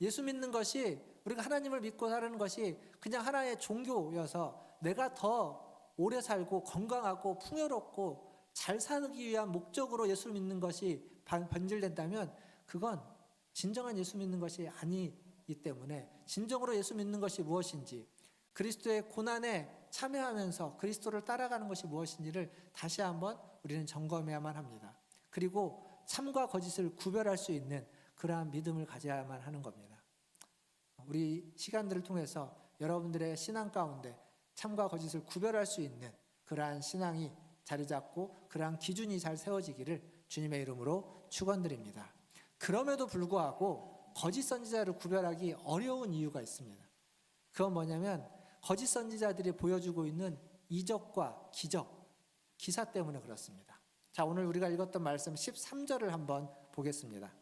[SPEAKER 3] 예수 믿는 것이 우리가 하나님을 믿고 사는 것이 그냥 하나의 종교여서 내가 더 오래 살고 건강하고 풍요롭고 잘 살기 위한 목적으로 예수 믿는 것이 변질된다면 그건 진정한 예수 믿는 것이 아니기 때문에 진정으로 예수 믿는 것이 무엇인지 그리스도의 고난에 참여하면서 그리스도를 따라가는 것이 무엇인지를 다시 한번 우리는 점검해야만 합니다. 그리고 참과 거짓을 구별할 수 있는 그러한 믿음을 가져야만 하는 겁니다. 우리 시간들을 통해서 여러분들의 신앙 가운데 참과 거짓을 구별할 수 있는 그러한 신앙이 자리 잡고 그러한 기준이 잘 세워지기를 주님의 이름으로 축원드립니다. 그럼에도 불구하고 거짓 선지자를 구별하기 어려운 이유가 있습니다. 그건 뭐냐면 거짓 선지자들이 보여주고 있는 이적과 기적, 기사 때문에 그렇습니다. 자, 오늘 우리가 읽었던 말씀 13절을 한번 보겠습니다.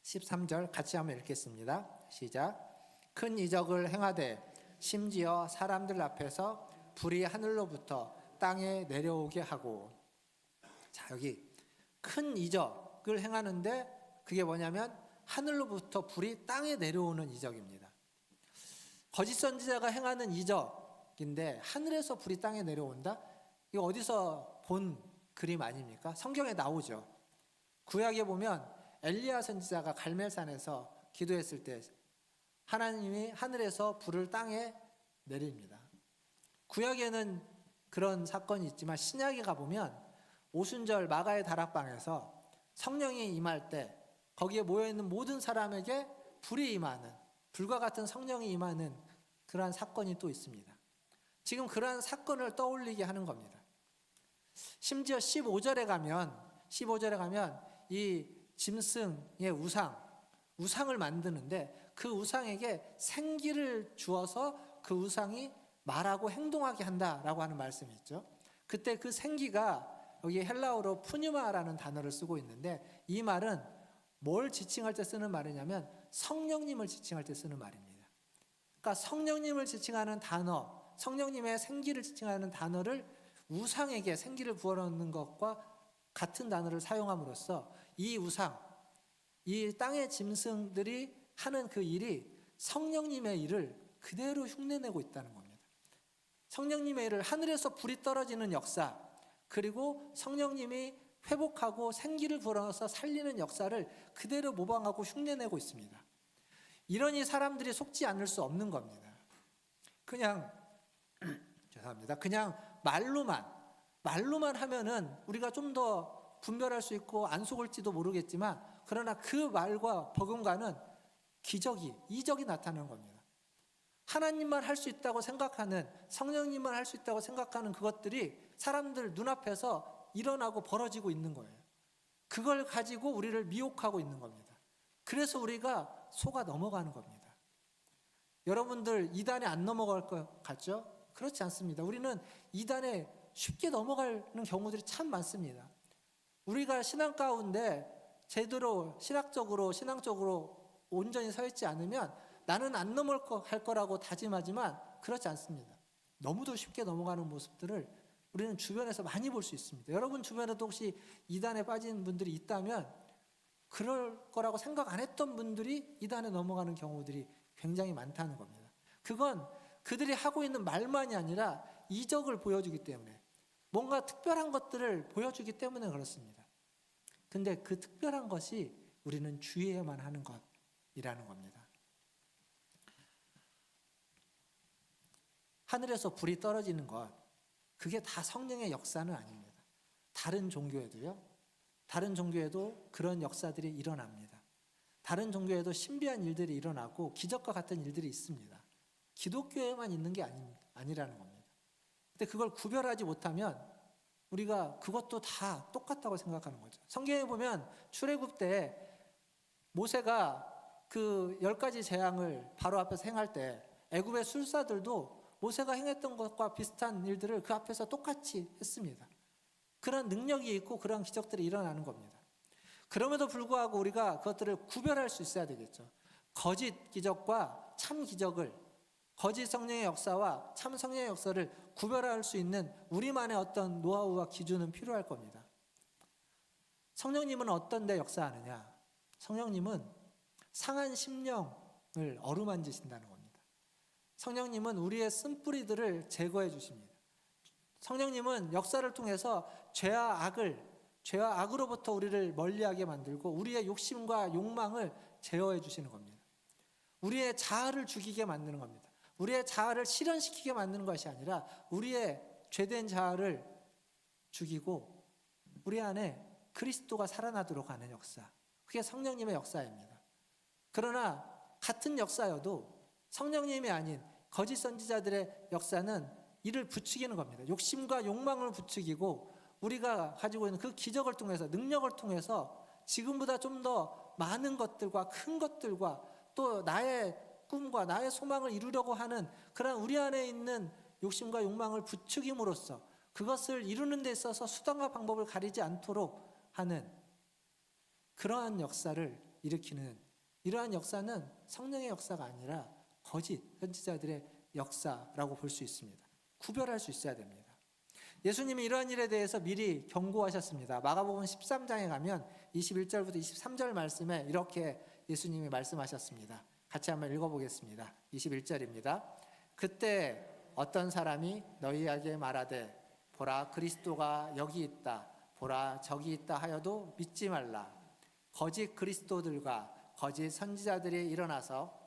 [SPEAKER 3] 13절 같이 한번 읽겠습니다. 시작. 큰 이적을 행하되 심지어 사람들 앞에서 불이 하늘로부터 땅에 내려오게 하고. 자, 여기 큰 이적을 행하는데 그게 뭐냐면 하늘로부터 불이 땅에 내려오는 이적입니다. 거짓 선지자가 행하는 이적인데 하늘에서 불이 땅에 내려온다? 이거 어디서 본 그림 아닙니까? 성경에 나오죠. 구약에 보면 엘리야 선지자가 갈멜산에서 기도했을 때 하나님이 하늘에서 불을 땅에 내립니다. 구약에는 그런 사건이 있지만 신약에 가보면 오순절 마가의 다락방에서 성령이 임할 때 거기에 모여있는 모든 사람에게 불이 임하는, 불과 같은 성령이 임하는 그러한 사건이 또 있습니다. 지금 그러한 사건을 떠올리게 하는 겁니다. 심지어 15절에 가면 이 짐승의 우상을 만드는데 그 우상에게 생기를 주어서 그 우상이 말하고 행동하게 한다라고 하는 말씀이 있죠. 그때 그 생기가 여기 헬라어로 푸뉴마라는 단어를 쓰고 있는데 이 말은 뭘 지칭할 때 쓰는 말이냐면 성령님을 지칭할 때 쓰는 말입니다. 그러니까 성령님을 지칭하는 단어, 성령님의 생기를 지칭하는 단어를 우상에게 생기를 부어넣는 것과 같은 단어를 사용함으로써 이 우상, 이 땅의 짐승들이 하는 그 일이 성령님의 일을 그대로 흉내내고 있다는 겁니다. 성령님의 일을 하늘에서 불이 떨어지는 역사, 그리고 성령님이 회복하고 생기를 불어넣어서 살리는 역사를 그대로 모방하고 흉내내고 있습니다. 이러니 사람들이 속지 않을 수 없는 겁니다. 그냥 말로만 말로만 하면은 우리가 좀 더 분별할 수 있고 안 속을지도 모르겠지만, 그러나 그 말과 버금가는 기적이, 이적이 나타나는 겁니다. 하나님만 할 수 있다고 생각하는, 성령님만 할 수 있다고 생각하는 그것들이 사람들 눈앞에서 일어나고 벌어지고 있는 거예요. 그걸 가지고 우리를 미혹하고 있는 겁니다. 그래서 우리가 속아 넘어가는 겁니다. 여러분들 이단에 안 넘어갈 것 같죠? 그렇지 않습니다. 우리는 이단에 쉽게 넘어가는 경우들이 참 많습니다. 우리가 신앙 가운데 제대로 신앙적으로 온전히 서 있지 않으면 나는 안 넘어갈 거라고 다짐하지만 그렇지 않습니다. 너무도 쉽게 넘어가는 모습들을 우리는 주변에서 많이 볼 수 있습니다. 여러분 주변에도 혹시 이단에 빠진 분들이 있다면 그럴 거라고 생각 안 했던 분들이 이단에 넘어가는 경우들이 굉장히 많다는 겁니다. 그건 그들이 하고 있는 말만이 아니라 이적을 보여주기 때문에, 뭔가 특별한 것들을 보여주기 때문에 그렇습니다. 근데 그 특별한 것이 우리는 주의해야만 하는 것이라는 겁니다. 하늘에서 불이 떨어지는 것, 그게 다 성령의 역사는 아닙니다. 다른 종교에도요, 다른 종교에도 그런 역사들이 일어납니다. 다른 종교에도 신비한 일들이 일어나고 기적과 같은 일들이 있습니다. 기독교에만 있는 게 아니라는 겁니다. 근데 그걸 구별하지 못하면 우리가 그것도 다 똑같다고 생각하는 거죠. 성경에 보면 출애굽 때 모세가 그 10가지 재앙을 바로 앞에서 행할 때 애굽의 술사들도 모세가 행했던 것과 비슷한 일들을 그 앞에서 똑같이 했습니다. 그런 능력이 있고 그런 기적들이 일어나는 겁니다. 그럼에도 불구하고 우리가 그것들을 구별할 수 있어야 되겠죠. 거짓 기적과 참 기적을, 거짓 성령의 역사와 참 성령의 역사를 구별할 수 있는 우리만의 어떤 노하우와 기준은 필요할 겁니다. 성령님은 어떤 데 역사하느냐? 성령님은 상한 심령을 어루만지신다는 겁니다. 성령님은 우리의 쓴뿌리들을 제거해 주십니다. 성령님은 역사를 통해서 죄와 악으로부터 우리를 멀리하게 만들고 우리의 욕심과 욕망을 제어해 주시는 겁니다. 우리의 자아를 죽이게 만드는 겁니다. 우리의 자아를 실현시키게 만드는 것이 아니라 우리의 죄된 자아를 죽이고 우리 안에 그리스도가 살아나도록 하는 역사, 그게 성령님의 역사입니다. 그러나 같은 역사여도 성령님이 아닌 거짓 선지자들의 역사는 이를 부추기는 겁니다. 욕심과 욕망을 부추기고 우리가 가지고 있는 그 기적을 통해서, 능력을 통해서 지금보다 좀 더 많은 것들과 큰 것들과 또 나의 꿈과 나의 소망을 이루려고 하는 그런 우리 안에 있는 욕심과 욕망을 부추김으로써 그것을 이루는 데 있어서 수단과 방법을 가리지 않도록 하는 그러한 역사를 일으키는, 이러한 역사는 성령의 역사가 아니라 거짓 선지자들의 역사라고 볼 수 있습니다. 구별할 수 있어야 됩니다. 예수님이 이러한 일에 대해서 미리 경고하셨습니다. 마가복음 13장에 가면 21절부터 23절 말씀에 이렇게 예수님이 말씀하셨습니다. 같이 한번 읽어보겠습니다. 21절입니다. 그때 어떤 사람이 너희에게 말하되 보라 그리스도가 여기 있다, 보라 저기 있다 하여도 믿지 말라. 거짓 그리스도들과 거짓 선지자들이 일어나서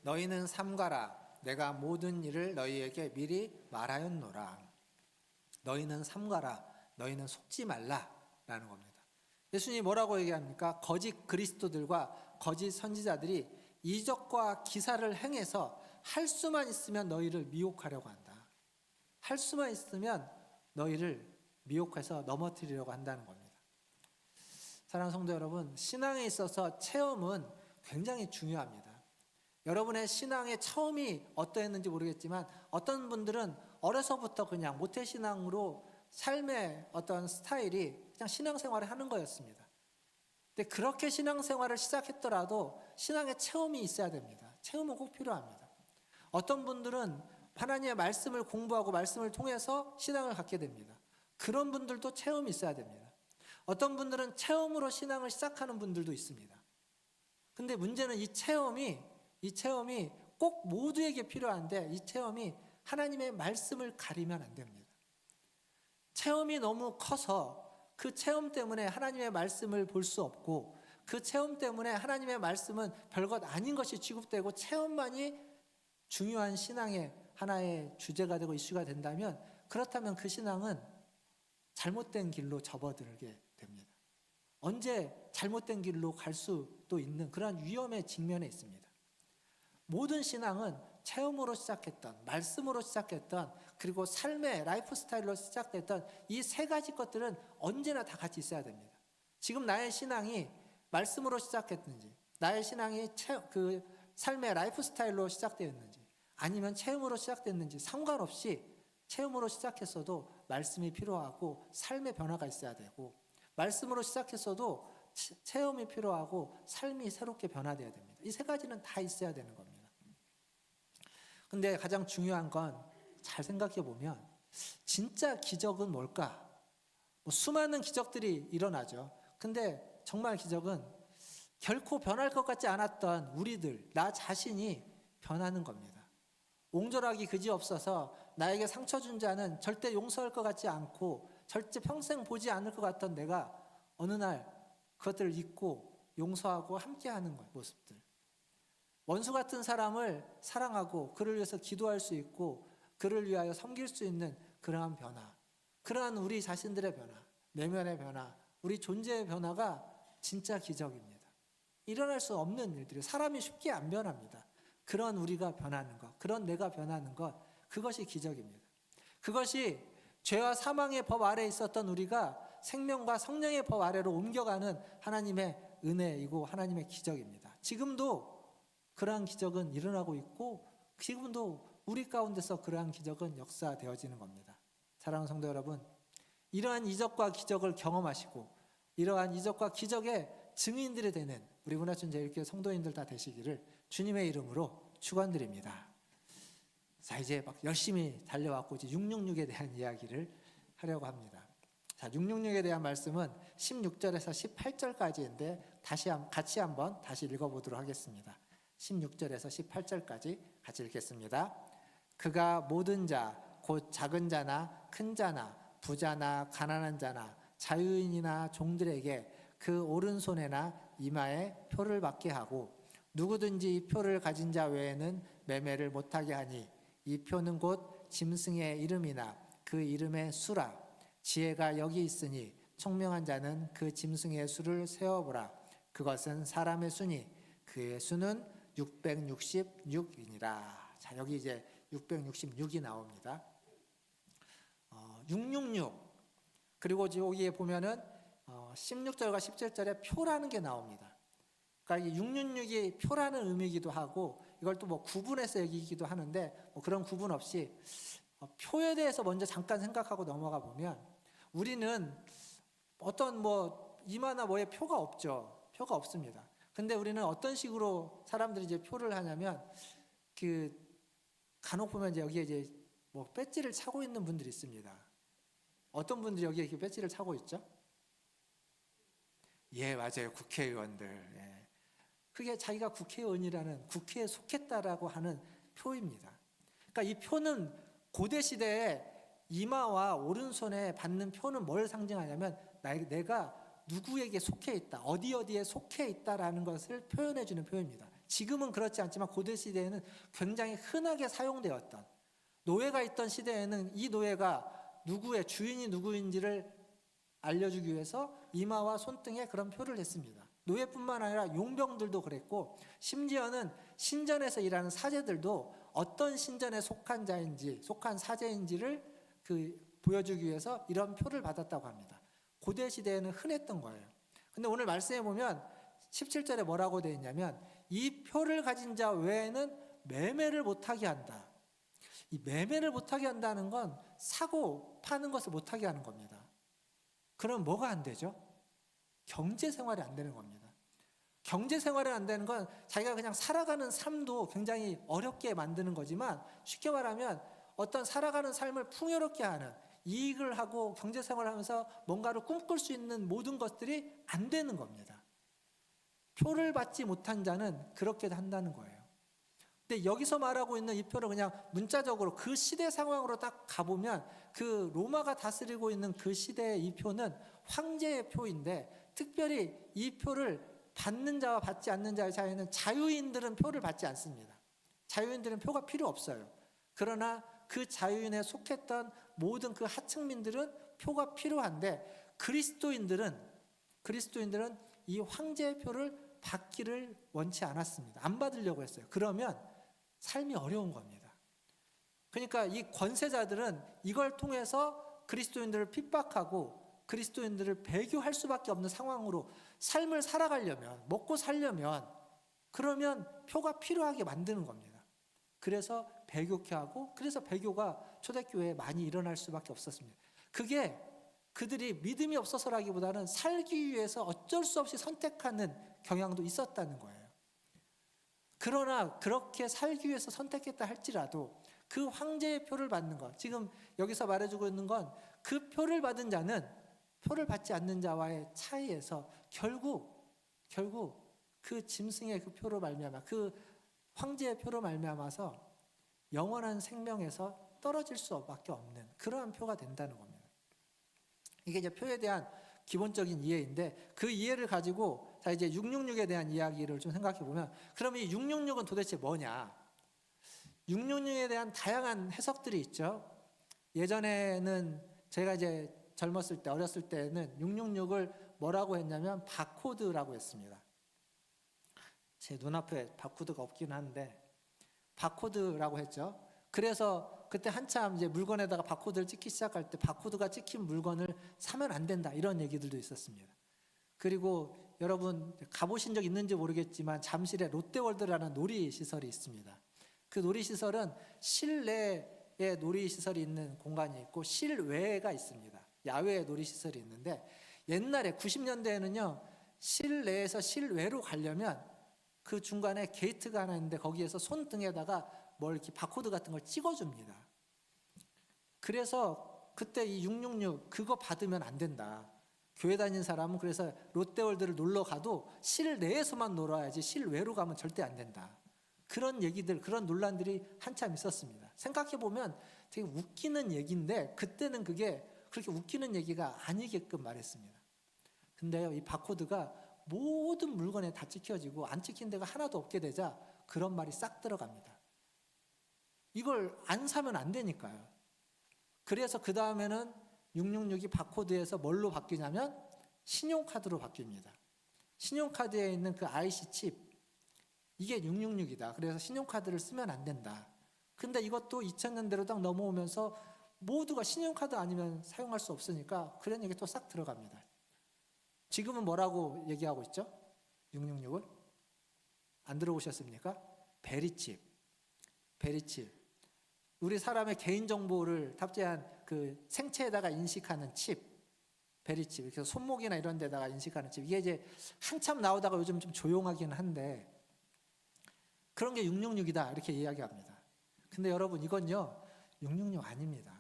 [SPEAKER 3] 너희는 삼가라. 내가 모든 일을 너희에게 미리 말하였노라. 너희는 삼가라. 너희는 속지 말라라는 겁니다. 예수님이 뭐라고 얘기합니까? 거짓 그리스도들과 거짓 선지자들이 이적과 기사를 행해서 할 수만 있으면 너희를 미혹하려고 한다. 할 수만 있으면 너희를 미혹해서 넘어뜨리려고 한다는 겁니다. 사랑하는 성도 여러분, 신앙에 있어서 체험은 굉장히 중요합니다. 여러분의 신앙의 처음이 어떠했는지 모르겠지만 어떤 분들은 어려서부터 그냥 모태신앙으로 삶의 어떤 스타일이 그냥 신앙생활을 하는 거였습니다. 근데 그렇게 신앙생활을 시작했더라도 신앙의 체험이 있어야 됩니다. 체험은 꼭 필요합니다. 어떤 분들은 하나님의 말씀을 공부하고 말씀을 통해서 신앙을 갖게 됩니다. 그런 분들도 체험이 있어야 됩니다. 어떤 분들은 체험으로 신앙을 시작하는 분들도 있습니다. 근데 문제는 이 체험이 꼭 모두에게 필요한데 이 체험이 하나님의 말씀을 가리면 안 됩니다. 체험이 너무 커서 그 체험 때문에 하나님의 말씀을 볼 수 없고 그 체험 때문에 하나님의 말씀은 별것 아닌 것이 취급되고 체험만이 중요한 신앙의 하나의 주제가 되고 이슈가 된다면, 그렇다면 그 신앙은 잘못된 길로 접어들게 됩니다. 언제 잘못된 길로 갈 수도 있는 그런 위험에 직면해 있습니다. 모든 신앙은 체험으로 시작했던, 말씀으로 시작했던, 그리고 삶의 라이프 스타일로 시작됐던 이 세 가지 것들은 언제나 다 같이 있어야 됩니다. 지금 나의 신앙이 말씀으로 시작했는지, 나의 신앙이 그 삶의 라이프 스타일로 시작되었는지, 아니면 체험으로 시작됐는지 상관없이 체험으로 시작했어도 말씀이 필요하고 삶의 변화가 있어야 되고, 말씀으로 시작했어도 체험이 필요하고 삶이 새롭게 변화되어야 됩니다. 이 세 가지는 다 있어야 되는 겁니다. 근데 가장 중요한 건 잘 생각해 보면 진짜 기적은 뭘까? 수많은 기적들이 일어나죠. 근데 정말 기적은 결코 변할 것 같지 않았던 우리들, 나 자신이 변하는 겁니다. 옹졸하기 그지없어서 나에게 상처 준 자는 절대 용서할 것 같지 않고 절대 평생 보지 않을 것 같던 내가 어느 날 그것들을 잊고 용서하고 함께하는 모습들. 원수 같은 사람을 사랑하고 그를 위해서 기도할 수 있고 그를 위하여 섬길 수 있는 그러한 변화, 그러한 우리 자신들의 변화, 내면의 변화, 우리 존재의 변화가 진짜 기적입니다. 일어날 수 없는 일들이, 사람이 쉽게 안 변합니다. 그런 우리가 변하는 것, 그런 내가 변하는 것, 그것이 기적입니다. 그것이 죄와 사망의 법 아래에 있었던 우리가 생명과 성령의 법 아래로 옮겨가는 하나님의 은혜이고 하나님의 기적입니다. 지금도 그러한 기적은 일어나고 있고, 지금도 우리 가운데서 그러한 기적은 역사되어지는 겁니다. 사랑하는 성도 여러분, 이러한 이적과 기적을 경험하시고 이러한 이적과 기적의 증인들이 되는 우리 문화촌 제일교회 성도님들 다 되시기를 주님의 이름으로 축원드립니다. 자, 이제 막 열심히 달려왔고 이제 666에 대한 이야기를 하려고 합니다. 자, 666에 대한 말씀은 16절에서 18절까지인데 같이 한번 다시 읽어보도록 하겠습니다. 16절에서 18절까지 같이 읽겠습니다. 그가 모든 자, 곧 작은 자나 큰 자나 부자나 가난한 자나 자유인이나 종들에게 그 오른손에나 이마에 표를 받게 하고, 누구든지 이 표를 가진 자 외에는 매매를 못하게 하니, 이 표는 곧 짐승의 이름이나 그 이름의 수라. 지혜가 여기 있으니 총명한 자는 그 짐승의 수를 세어보라. 그것은 사람의 수니 그의 수는 666이니라. 자, 여기 이제 666이 나옵니다. 666. 그리고 여기에 보면은 16절과 17절에 표라는 게 나옵니다. 그러니까 이 666이 표라는 의미이기도 하고, 이걸 또 뭐 구분해서 여기기도 하는데, 뭐 그런 구분 없이 표에 대해서 먼저 잠깐 생각하고 넘어가 보면, 우리는 어떤 뭐 이마나 뭐에 표가 없죠. 표가 없습니다. 근데 우리는 어떤 식으로 사람들이 이제 표를 하냐면, 그 간혹 보면 이제 여기에 이제 뭐 배지를 차고 있는 분들이 있습니다. 어떤 분들이 여기에 이렇게 배지를 차고 있죠? 예, 맞아요. 국회의원들. 예. 그게 자기가 국회의원이라는, 국회에 속했다라고 하는 표입니다. 그러니까 이 표는 고대 시대에 이마와 오른손에 받는 표는 뭘 상징하냐면, 내가 누구에게 속해 있다, 어디에 속해 있다라는 것을 표현해 주는 표입니다. 지금은 그렇지 않지만 고대 시대에는 굉장히 흔하게 사용되었던, 노예가 있던 시대에는 이 노예가 누구의 주인이 누구인지를 알려주기 위해서 이마와 손등에 그런 표를 했습니다. 노예뿐만 아니라 용병들도 그랬고, 심지어는 신전에서 일하는 사제들도 어떤 신전에 속한 자인지, 속한 사제인지를 보여주기 위해서 이런 표를 받았다고 합니다. 고대 시대에는 흔했던 거예요. 근데 오늘 말씀해 보면 17절에 뭐라고 되어 있냐면, 이 표를 가진 자 외에는 매매를 못하게 한다. 이 매매를 못하게 한다는 건 사고 파는 것을 못하게 하는 겁니다. 그럼 뭐가 안 되죠? 경제 생활이 안 되는 겁니다. 경제 생활이 안 되는 건 자기가 그냥 살아가는 삶도 굉장히 어렵게 만드는 거지만, 쉽게 말하면 어떤 살아가는 삶을 풍요롭게 하는, 이익을 하고 경제 생활을 하면서 뭔가를 꿈꿀 수 있는 모든 것들이 안 되는 겁니다. 표를 받지 못한 자는 그렇게 한다는 거예요. 근데 여기서 말하고 있는 이 표를 그냥 문자적으로 그 시대 상황으로 딱 가보면, 그 로마가 다스리고 있는 그 시대의 이 표는 황제의 표인데, 특별히 이 표를 받는 자와 받지 않는 자의 차이는, 자유인들은 표를 받지 않습니다. 자유인들은 표가 필요 없어요. 그러나 그 자유인에 속했던 모든 그 하층민들은 표가 필요한데 그리스도인들은 이 황제의 표를 받기를 원치 않았습니다. 안 받으려고 했어요. 그러면 삶이 어려운 겁니다. 그러니까 이 권세자들은 이걸 통해서 그리스도인들을 핍박하고 그리스도인들을 배교할 수밖에 없는 상황으로 삶을 살아가려면, 먹고 살려면, 그러면 표가 필요하게 만드는 겁니다. 그래서 배교케 하고, 그래서 배교가 초대교회에 많이 일어날 수밖에 없었습니다. 그게 그들이 믿음이 없어서라기보다는 살기 위해서 어쩔 수 없이 선택하는 경향도 있었다는 거예요. 그러나 그렇게 살기 위해서 선택했다 할지라도 그 황제의 표를 받는 것, 지금 여기서 말해주고 있는 건 그 표를 받은 자는 표를 받지 않는 자와의 차이에서 결국 그 짐승의 그 표로 말미암아, 그 황제의 표로 말미암아서 영원한 생명에서 떨어질 수밖에 없는 그러한 표가 된다는 겁니다. 이게 이제 표에 대한 기본적인 이해인데, 그 이해를 가지고 자 이제 666에 대한 이야기를 좀 생각해 보면, 그럼 이 666은 도대체 뭐냐? 666에 대한 다양한 해석들이 있죠. 예전에는 제가 이제 젊었을 때, 어렸을 때는 666을 뭐라고 했냐면 바코드라고 했습니다. 제 눈앞에 바코드가 없긴 한데 바코드라고 했죠. 그래서 그때 한참 이제 물건에다가 바코드를 찍기 시작할 때 바코드가 찍힌 물건을 사면 안 된다, 이런 얘기들도 있었습니다. 그리고 여러분 가보신 적 있는지 모르겠지만 잠실에 롯데월드라는 놀이시설이 있습니다. 그 놀이시설은 실내에 놀이시설이 있는 공간이 있고 실외가 있습니다. 야외에 놀이시설이 있는데, 옛날에 90년대에는요 실내에서 실외로 가려면 그 중간에 게이트가 하나 있는데 거기에서 손등에다가 뭘 이렇게 바코드 같은 걸 찍어줍니다. 그래서 그때 이 666 그거 받으면 안 된다. 교회 다니는 사람은 그래서 롯데월드를 놀러 가도 실내에서만 놀아야지 실외로 가면 절대 안 된다. 그런 얘기들, 그런 논란들이 한참 있었습니다. 생각해보면 되게 웃기는 얘기인데 그때는 그게 그렇게 웃기는 얘기가 아니게끔 말했습니다. 근데요, 이 바코드가 모든 물건에 다 찍혀지고 안 찍힌 데가 하나도 없게 되자 그런 말이 싹 들어갑니다. 이걸 안 사면 안 되니까요. 그래서 그 다음에는 666이 바코드에서 뭘로 바뀌냐면 신용카드로 바뀝니다. 신용카드에 있는 그 IC 칩, 이게 666이다. 그래서 신용카드를 쓰면 안 된다. 근데 이것도 2000년대로 딱 넘어오면서 모두가 신용카드 아니면 사용할 수 없으니까 그런 얘기 또 싹 들어갑니다. 지금은 뭐라고 얘기하고 있죠? 666을? 안 들어보셨습니까? 베리칩. 우리 사람의 개인정보를 탑재한 그 생체에다가 인식하는 칩, 베리칩. 그래서 손목이나 이런 데다가 인식하는 칩. 이게 이제 한참 나오다가 요즘 좀 조용하긴 한데 그런 게 666이다 이렇게 이야기합니다. 근데 여러분 이건요 666 아닙니다.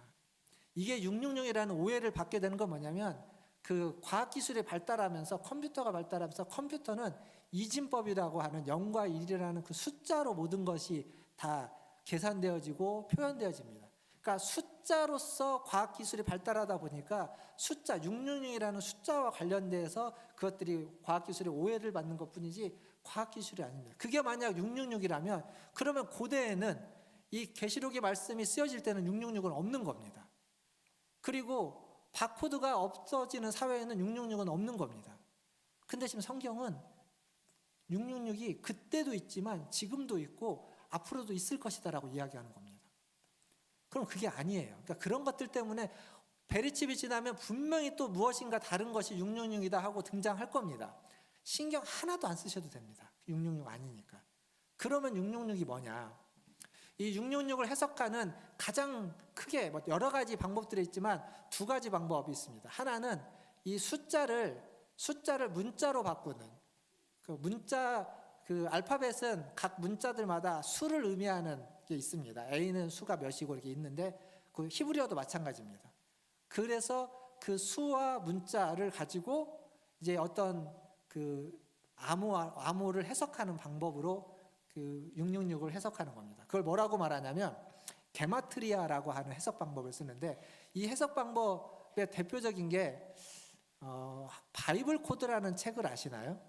[SPEAKER 3] 이게 666이라는 오해를 받게 되는 건 뭐냐면, 그 과학기술이 발달하면서 컴퓨터가 발달하면서 컴퓨터는 이진법이라고 하는 0과 1이라는 그 숫자로 모든 것이 다 계산되어지고 표현되어집니다. 그러니까 숫자로서 과학기술이 발달하다 보니까 숫자 666이라는 숫자와 관련돼서 그것들이 과학기술의 오해를 받는 것뿐이지 과학기술이 아닙니다. 그게 만약 666이라면 그러면 고대에는 이 계시록의 말씀이 쓰여질 때는 666은 없는 겁니다. 그리고 바코드가 없어지는 사회에는 666은 없는 겁니다. 근데 지금 성경은 666이 그때도 있지만 지금도 있고 앞으로도 있을 것이다라고 이야기하는 겁니다. 그럼 그게 아니에요. 그러니까 그런 것들 때문에 베리칩이 지나면 분명히 또 무엇인가 다른 것이 666이다 하고 등장할 겁니다. 신경 하나도 안 쓰셔도 됩니다. 666 아니니까. 그러면 666이 뭐냐? 이 666을 해석하는 가장 크게 여러 가지 방법들이 있지만 두 가지 방법이 있습니다. 하나는 이 숫자를 문자로 바꾸는, 그 문자, 그 알파벳은 각 문자들마다 수를 의미하는 게 있습니다. A는 수가 몇이고 이렇게 있는데 그 히브리어도 마찬가지입니다. 그래서 그 수와 문자를 가지고 이제 어떤 그 암호를 해석하는 방법으로 그 666을 해석하는 겁니다. 그걸 뭐라고 말하냐면 게마트리아라고 하는 해석 방법을 쓰는데, 이 해석 방법의 대표적인 게 바이블 코드라는 책을 아시나요?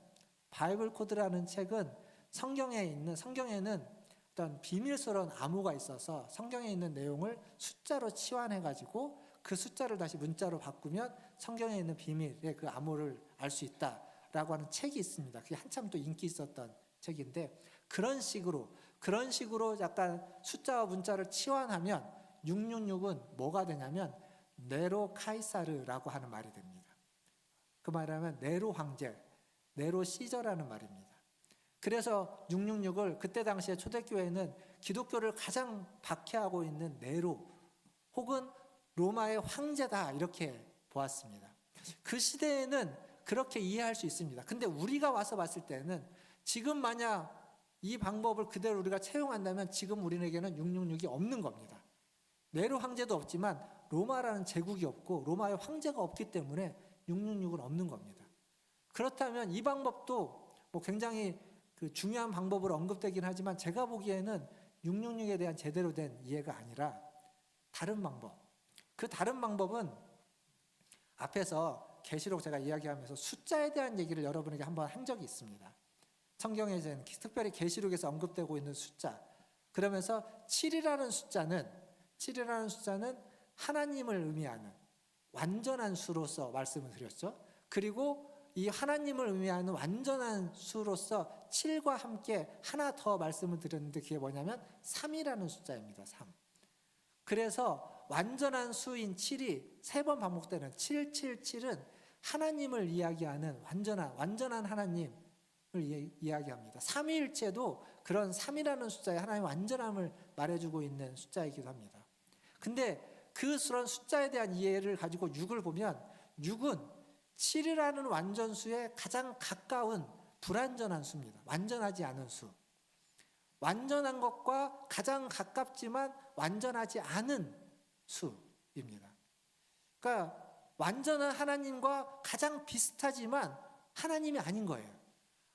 [SPEAKER 3] 바이블 코드라는 책은 성경에는 어떤 비밀스러운 암호가 있어서 성경에 있는 내용을 숫자로 치환해 가지고 그 숫자를 다시 문자로 바꾸면 성경에 있는 비밀의 그 암호를 알 수 있다라고 하는 책이 있습니다. 그게 한참 또 인기 있었던 책인데, 그런 식으로 약간 숫자와 문자를 치환하면 666은 뭐가 되냐면 네로 카이사르라고 하는 말이 됩니다. 그 말하면 네로 황제, 네로 시저라는 말입니다. 그래서 666을 그때 당시에 초대교회는 기독교를 가장 박해하고 있는 네로 혹은 로마의 황제다 이렇게 보았습니다. 그 시대에는 그렇게 이해할 수 있습니다. 근데 우리가 와서 봤을 때는 지금 만약 이 방법을 그대로 우리가 채용한다면 지금 우리에게는 666이 없는 겁니다. 네로 황제도 없지만 로마라는 제국이 없고 로마의 황제가 없기 때문에 666은 없는 겁니다. 그렇다면 이 방법도 뭐 굉장히 그 중요한 방법으로 언급되긴 하지만 제가 보기에는 666에 대한 제대로 된 이해가 아니라 다른 방법. 그 다른 방법은 앞에서 계시록 제가 이야기하면서 숫자에 대한 얘기를 여러분에게 한번 한 적이 있습니다. 성경에서는 특별히 계시록에서 언급되고 있는 숫자. 그러면서 7이라는 숫자는 하나님을 의미하는 완전한 수로서 말씀을 드렸죠. 그리고 이 하나님을 의미하는 완전한 수로서 7과 함께 하나 더 말씀을 드렸는데 그게 뭐냐면 3이라는 숫자입니다. 3. 그래서 완전한 수인 7이 3번 반복되는 777은 하나님을 이야기하는 완전한 하나님을 이야기합니다. 삼위일체도 그런 3이라는 숫자에 하나님의 완전함을 말해주고 있는 숫자이기도 합니다. 근데 그런 숫자에 대한 이해를 가지고 6을 보면 6은 7이라는 완전수에 가장 가까운 불완전한 수입니다. 완전하지 않은 수. 완전한 것과 가장 가깝지만 완전하지 않은 수입니다. 그러니까 완전한 하나님과 가장 비슷하지만 하나님이 아닌 거예요.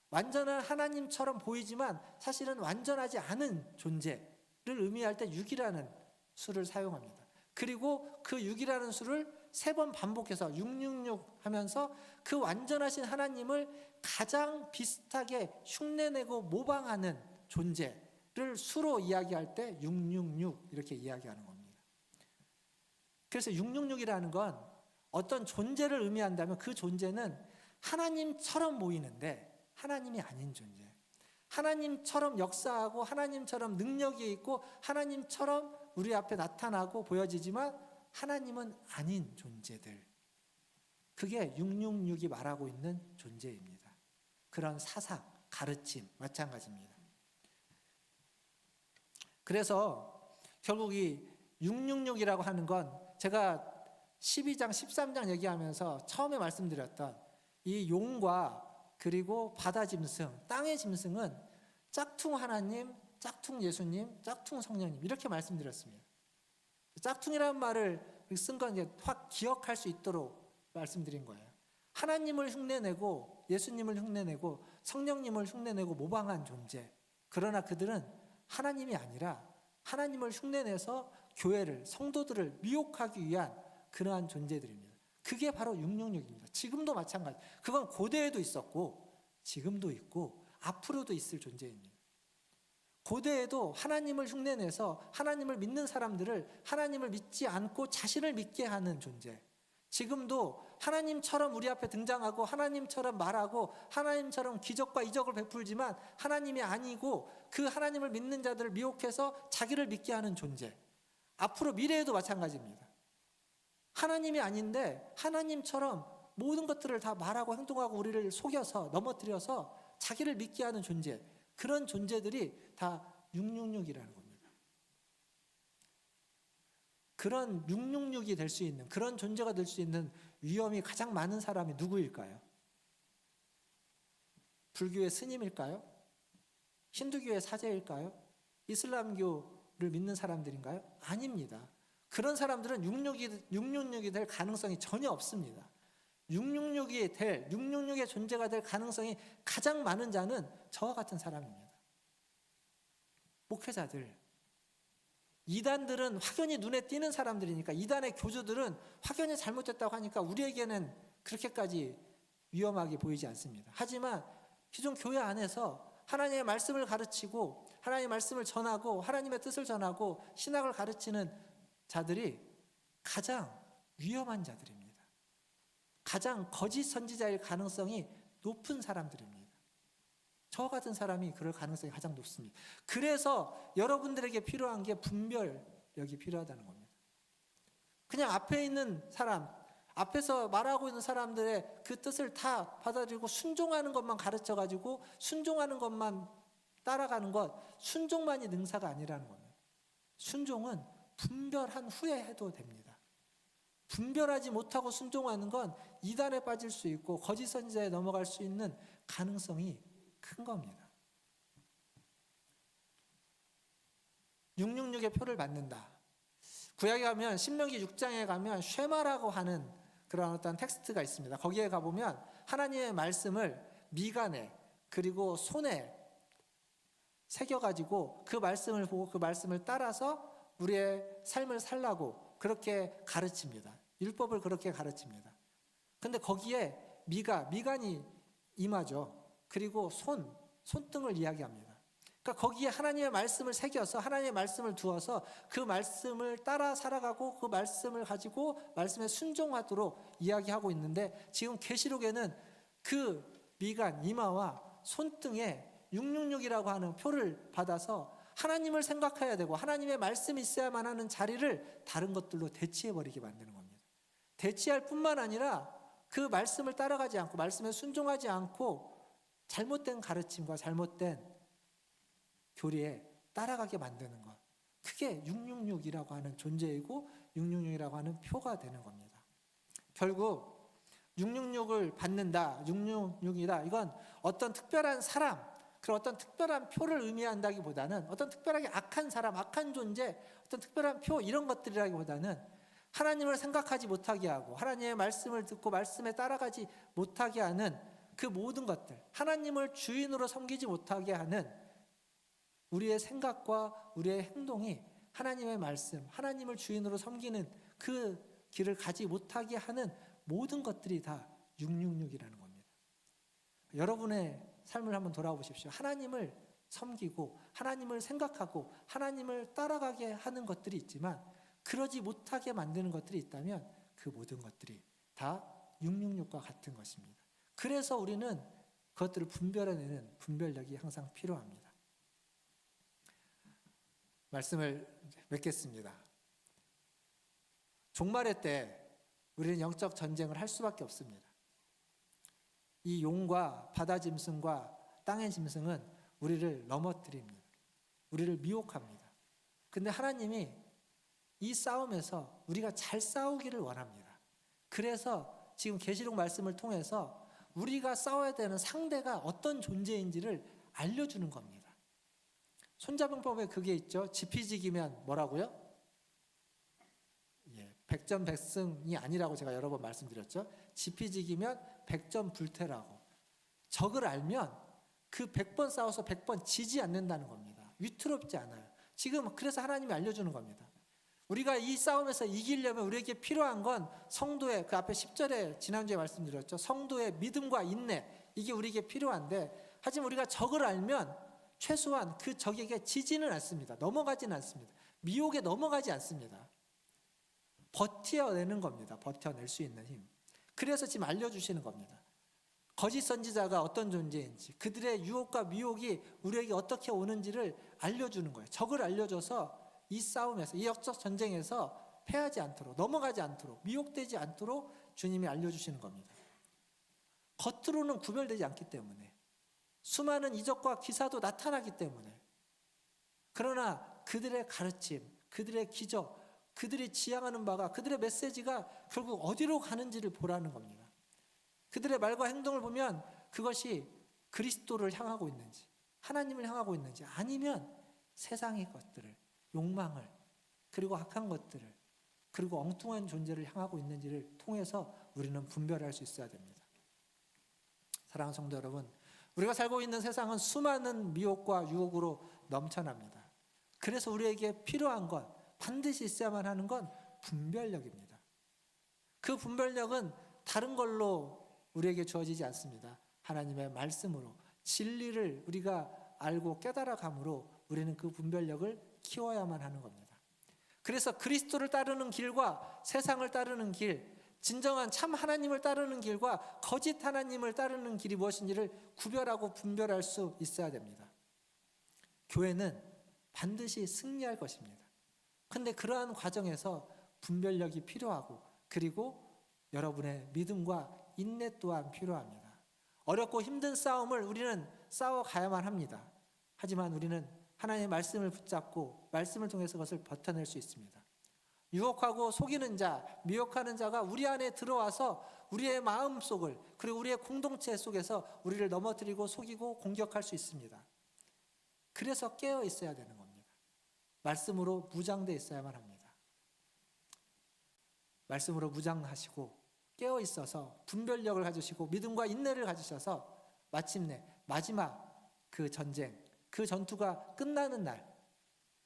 [SPEAKER 3] 완전한 하나님처럼 보이지만 사실은 완전하지 않은 존재를 의미할 때 6이라는 수를 사용합니다. 그리고 그 6이라는 수를 3번 반복해서 666 하면서 그 완전하신 하나님을 가장 비슷하게 흉내내고 모방하는 존재를 수로 이야기할 때 666 이렇게 이야기하는 겁니다. 그래서 666이라는 건 어떤 존재를 의미한다면 그 존재는 하나님처럼 보이는데 하나님이 아닌 존재. 하나님처럼 역사하고 하나님처럼 능력이 있고 하나님처럼 우리 앞에 나타나고 보여지지만 하나님은 아닌 존재들. 그게 666이 말하고 있는 존재입니다. 그런 사상, 가르침 마찬가지입니다. 그래서 결국 이 666이라고 하는 건 제가 12장, 13장 얘기하면서 처음에 말씀드렸던 이 용과 그리고 바다 짐승, 땅의 짐승은 짝퉁 하나님, 짝퉁 예수님, 짝퉁 성령님 이렇게 말씀드렸습니다. 짝퉁이라는 말을 쓴 건 이제 확 기억할 수 있도록 말씀드린 거예요. 하나님을 흉내내고 예수님을 흉내내고 성령님을 흉내내고 모방한 존재. 그러나 그들은 하나님이 아니라 하나님을 흉내내서 교회를, 성도들을 미혹하기 위한 그러한 존재들입니다. 그게 바로 666입니다. 지금도 마찬가지. 그건 고대에도 있었고 지금도 있고 앞으로도 있을 존재입니다. 고대에도 하나님을 흉내내서 하나님을 믿는 사람들을 하나님을 믿지 않고 자신을 믿게 하는 존재. 지금도 하나님처럼 우리 앞에 등장하고 하나님처럼 말하고 하나님처럼 기적과 이적을 베풀지만 하나님이 아니고 그 하나님을 믿는 자들을 미혹해서 자기를 믿게 하는 존재. 앞으로 미래에도 마찬가지입니다. 하나님이 아닌데 하나님처럼 모든 것들을 다 말하고 행동하고 우리를 속여서 넘어뜨려서 자기를 믿게 하는 존재. 그런 존재들이 다 666이라는 겁니다. 그런 666이 될 수 있는 그런 존재가 될 수 있는 위험이 가장 많은 사람이 누구일까요? 불교의 스님일까요? 힌두교의 사제일까요? 이슬람교를 믿는 사람들인가요? 아닙니다. 그런 사람들은 666이 될 가능성이 전혀 없습니다. 666의 존재가 될 가능성이 가장 많은 자는 저와 같은 사람입니다. 목회자들. 이단들은 확연히 눈에 띄는 사람들이니까 이단의 교주들은 확연히 잘못됐다고 하니까 우리에게는 그렇게까지 위험하게 보이지 않습니다. 하지만 기존 교회 안에서 하나님의 말씀을 가르치고 하나님의 말씀을 전하고 하나님의 뜻을 전하고 신학을 가르치는 자들이 가장 위험한 자들입니다. 가장 거짓 선지자일 가능성이 높은 사람들입니다. 저 같은 사람이 그럴 가능성이 가장 높습니다. 그래서 여러분들에게 필요한 게 분별력이 필요하다는 겁니다. 그냥 앞에 있는 사람, 앞에서 말하고 있는 사람들의 그 뜻을 다 받아들이고 순종하는 것만 가르쳐가지고 순종하는 것만 따라가는 것, 순종만이 능사가 아니라는 겁니다. 순종은 분별한 후에 해도 됩니다. 분별하지 못하고 순종하는 건 이단에 빠질 수 있고 거짓 선지자에 넘어갈 수 있는 가능성이 큰 겁니다. 666의 표를 받는다. 구약에 가면 신명기 6장에 가면 쉐마라고 하는 그런 어떤 텍스트가 있습니다. 거기에 가보면 하나님의 말씀을 미간에 그리고 손에 새겨가지고 그 말씀을 보고 그 말씀을 따라서 우리의 삶을 살라고 그렇게 가르칩니다. 율법을 그렇게 가르칩니다. 근데 거기에 미간이 임하죠. 그리고 손등을 이야기합니다. 그러니까 거기에 하나님의 말씀을 새겨서 하나님의 말씀을 두어서 그 말씀을 따라 살아가고 그 말씀을 가지고 말씀에 순종하도록 이야기하고 있는데 지금 계시록에는 그 미간, 이마와 손등에 666이라고 하는 표를 받아서 하나님을 생각해야 되고 하나님의 말씀이 있어야만 하는 자리를 다른 것들로 대치해버리게 만드는 겁니다. 대치할 뿐만 아니라 그 말씀을 따라가지 않고 말씀에 순종하지 않고 잘못된 가르침과 잘못된 교리에 따라가게 만드는 것. 그게 666이라고 하는 존재이고 666이라고 하는 표가 되는 겁니다. 결국 666을 받는다, 666이다. 이건 어떤 특별한 사람, 그런 어떤 특별한 표를 의미한다기보다는 어떤 특별하게 악한 사람, 악한 존재, 어떤 특별한 표 이런 것들이라기보다는 하나님을 생각하지 못하게 하고 하나님의 말씀을 듣고 말씀에 따라가지 못하게 하는 그 모든 것들, 하나님을 주인으로 섬기지 못하게 하는 우리의 생각과 우리의 행동이 하나님의 말씀, 하나님을 주인으로 섬기는 그 길을 가지 못하게 하는 모든 것들이 다 666이라는 겁니다. 여러분의 삶을 한번 돌아보십시오. 하나님을 섬기고 하나님을 생각하고 하나님을 따라가게 하는 것들이 있지만 그러지 못하게 만드는 것들이 있다면 그 모든 것들이 다 666과 같은 것입니다. 그래서 우리는 그것들을 분별해내는 분별력이 항상 필요합니다. 말씀을 맺겠습니다. 종말의 때 우리는 영적 전쟁을 할 수밖에 없습니다. 이 용과 바다 짐승과 땅의 짐승은 우리를 넘어뜨립니다. 우리를 미혹합니다. 근데 하나님이 이 싸움에서 우리가 잘 싸우기를 원합니다. 그래서 지금 계시록 말씀을 통해서 우리가 싸워야 되는 상대가 어떤 존재인지를 알려주는 겁니다. 손자병법에 그게 있죠. 지피지기면 뭐라고요? 백전백승이 아니라고 제가 여러 번 말씀드렸죠. 지피지기면 백전불태라고. 적을 알면 그 100번 싸워서 100번 지지 않는다는 겁니다. 위태롭지 않아요. 지금 그래서 하나님이 알려주는 겁니다. 우리가 이 싸움에서 이기려면 우리에게 필요한 건 성도의 그 앞에 10절에 지난주에 말씀드렸죠. 성도의 믿음과 인내, 이게 우리에게 필요한데 하지만 우리가 적을 알면 최소한 그 적에게 지지는 않습니다. 넘어가지는 않습니다. 미혹에 넘어가지 않습니다. 버텨내는 겁니다. 버텨낼 수 있는 힘. 그래서 지금 알려주시는 겁니다. 거짓 선지자가 어떤 존재인지, 그들의 유혹과 미혹이 우리에게 어떻게 오는지를 알려주는 거예요. 적을 알려줘서 이 싸움에서, 이 역적 전쟁에서 패하지 않도록, 넘어가지 않도록, 미혹되지 않도록 주님이 알려주시는 겁니다. 겉으로는 구별되지 않기 때문에, 수많은 이적과 기사도 나타나기 때문에, 그러나 그들의 가르침, 그들의 기적, 그들이 지향하는 바가, 그들의 메시지가 결국 어디로 가는지를 보라는 겁니다. 그들의 말과 행동을 보면 그것이 그리스도를 향하고 있는지, 하나님을 향하고 있는지, 아니면 세상의 것들을, 욕망을, 그리고 악한 것들을, 그리고 엉뚱한 존재를 향하고 있는지를 통해서 우리는 분별할 수 있어야 됩니다. 사랑하는 성도 여러분, 우리가 살고 있는 세상은 수많은 미혹과 유혹으로 넘쳐납니다. 그래서 우리에게 필요한 건, 반드시 있어야만 하는 건 분별력입니다. 그 분별력은 다른 걸로 우리에게 주어지지 않습니다. 하나님의 말씀으로, 진리를 우리가 알고 깨달아감으로 우리는 그 분별력을 키워야만 하는 겁니다. 그래서 그리스도를 따르는 길과 세상을 따르는 길, 진정한 참 하나님을 따르는 길과 거짓 하나님을 따르는 길이 무엇인지를 구별하고 분별할 수 있어야 됩니다. 교회는 반드시 승리할 것입니다. 그런데 그러한 과정에서 분별력이 필요하고, 그리고 여러분의 믿음과 인내 또한 필요합니다. 어렵고 힘든 싸움을 우리는 싸워가야만 합니다. 하지만 우리는 하나님의 말씀을 붙잡고 말씀을 통해서 그것을 버텨낼 수 있습니다. 유혹하고 속이는 자, 미혹하는 자가 우리 안에 들어와서 우리의 마음 속을, 그리고 우리의 공동체 속에서 우리를 넘어뜨리고 속이고 공격할 수 있습니다. 그래서 깨어 있어야 되는 겁니다. 말씀으로 무장되어 있어야만 합니다. 말씀으로 무장하시고 깨어 있어서 분별력을 가지시고 믿음과 인내를 가지셔서 마침내 마지막 그 전쟁, 그 전투가 끝나는 날,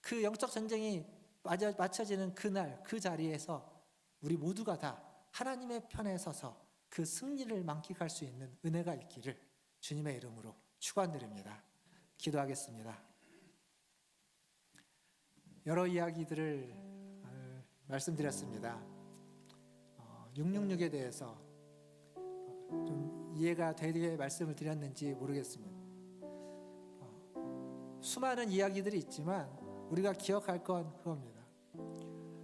[SPEAKER 3] 그 영적 전쟁이 마쳐지는 그날, 그 자리에서 우리 모두가 다 하나님의 편에 서서 그 승리를 만끽할 수 있는 은혜가 있기를 주님의 이름으로 축원드립니다. 기도하겠습니다. 여러 이야기들을 말씀드렸습니다. 666에 대해서 좀 이해가 되게 말씀을 드렸는지 모르겠습니다. 수많은 이야기들이 있지만 우리가 기억할 건 그겁니다.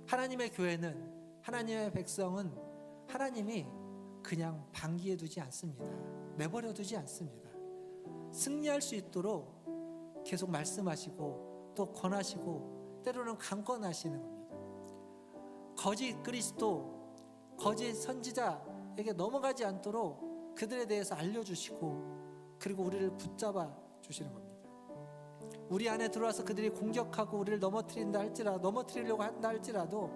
[SPEAKER 3] 하나님의 교회는, 하나님의 백성은 하나님이 그냥 방기해 두지 않습니다. 내버려 두지 않습니다. 승리할 수 있도록 계속 말씀하시고 또 권하시고 때로는 강권하시는 겁니다. 거짓 그리스도, 거짓 선지자에게 넘어가지 않도록 그들에 대해서 알려주시고, 그리고 우리를 붙잡아 주시는 겁니다. 우리 안에 들어와서 그들이 공격하고 우리를 넘어뜨리려고 한다 할지라도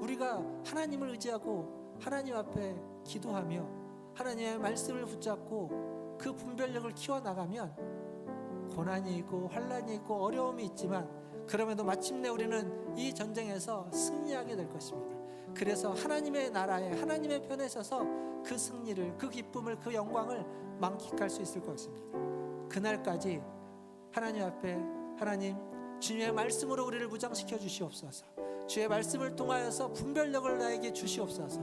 [SPEAKER 3] 우리가 하나님을 의지하고 하나님 앞에 기도하며 하나님의 말씀을 붙잡고 그 분별력을 키워나가면 고난이 있고 환난이 있고 어려움이 있지만 그럼에도 마침내 우리는 이 전쟁에서 승리하게 될 것입니다. 그래서 하나님의 나라에, 하나님의 편에 서서 그 승리를, 그 기쁨을, 그 영광을 만끽할 수 있을 것입니다. 그날까지 하나님 앞에, 하나님 주님의 말씀으로 우리를 무장시켜 주시옵소서. 주의 말씀을 통하여서 분별력을 나에게 주시옵소서.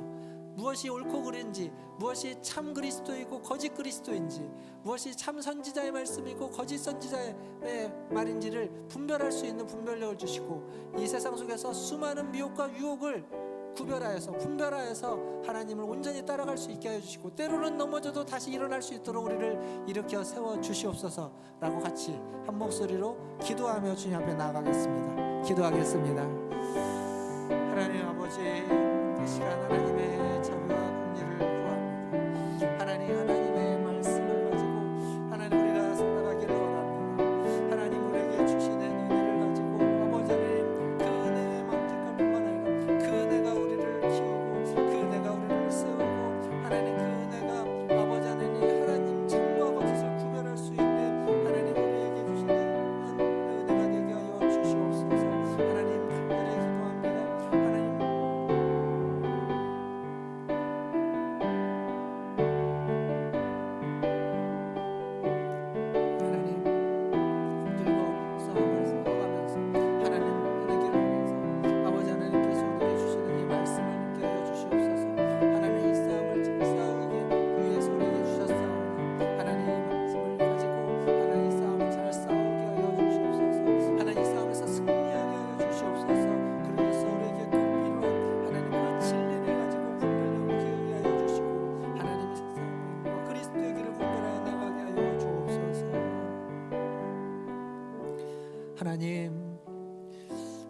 [SPEAKER 3] 무엇이 옳고 그른지, 무엇이 참 그리스도이고 거짓 그리스도인지, 무엇이 참 선지자의 말씀이고 거짓 선지자의 말인지를 분별할 수 있는 분별력을 주시고, 이 세상 속에서 수많은 미혹과 유혹을 구별하여서 분별하여서 하나님을 온전히 따라갈 수 있게 하여 주시고, 때로는 넘어져도 다시 일어날 수 있도록 우리를 일으켜 세워 주시옵소서 라고 같이 한 목소리로 기도하며 주님 앞에 나아가겠습니다. 기도하겠습니다. 하나님 아버지, 이 시간 하나님의 자비와 긍휼을 구합니다. 하나님의 말씀을 가지고 하나님 우리가 살아가기를 원합니다. 하나님 우리에게 주시는 은혜를 가지고 아버지 하나님, 그 은혜에 만끽할 뿐만 아니라 그 은혜가 우리를 키우고 그 은혜가 우리를 세우고, 하나님 그 은혜가 아버지 하나님 참과 거짓을 구별할 수 있는 하나님 우리에게 주시는 은혜가 되게 하여 주시옵소서. 하나님 간절히 기도합니다. 하나님 힘들고 싸움을 싸워가면서 하나님 은혜를 하면서 아버지 하나님께서 우리에게 주시는 이 말씀을 믿게 하여 주시옵소서. 하나님 이 싸움을 싸우기 위해서 우리에게 주셨사오니 하나님 이 말씀을 가지고 하나님 이 싸움을 잘 싸우게 하여 주시옵소서. 하나님 이 싸움에서 승리하게 하여 주시옵소서. 그러면서 우리에게 꼭 필요한 하나님 그 진리를 가지고 분별력을 키우게 하여 주시고, 하나님의 세상과 그리스도의 길을 분별하여 나가게 하여 주옵소서. 하나님,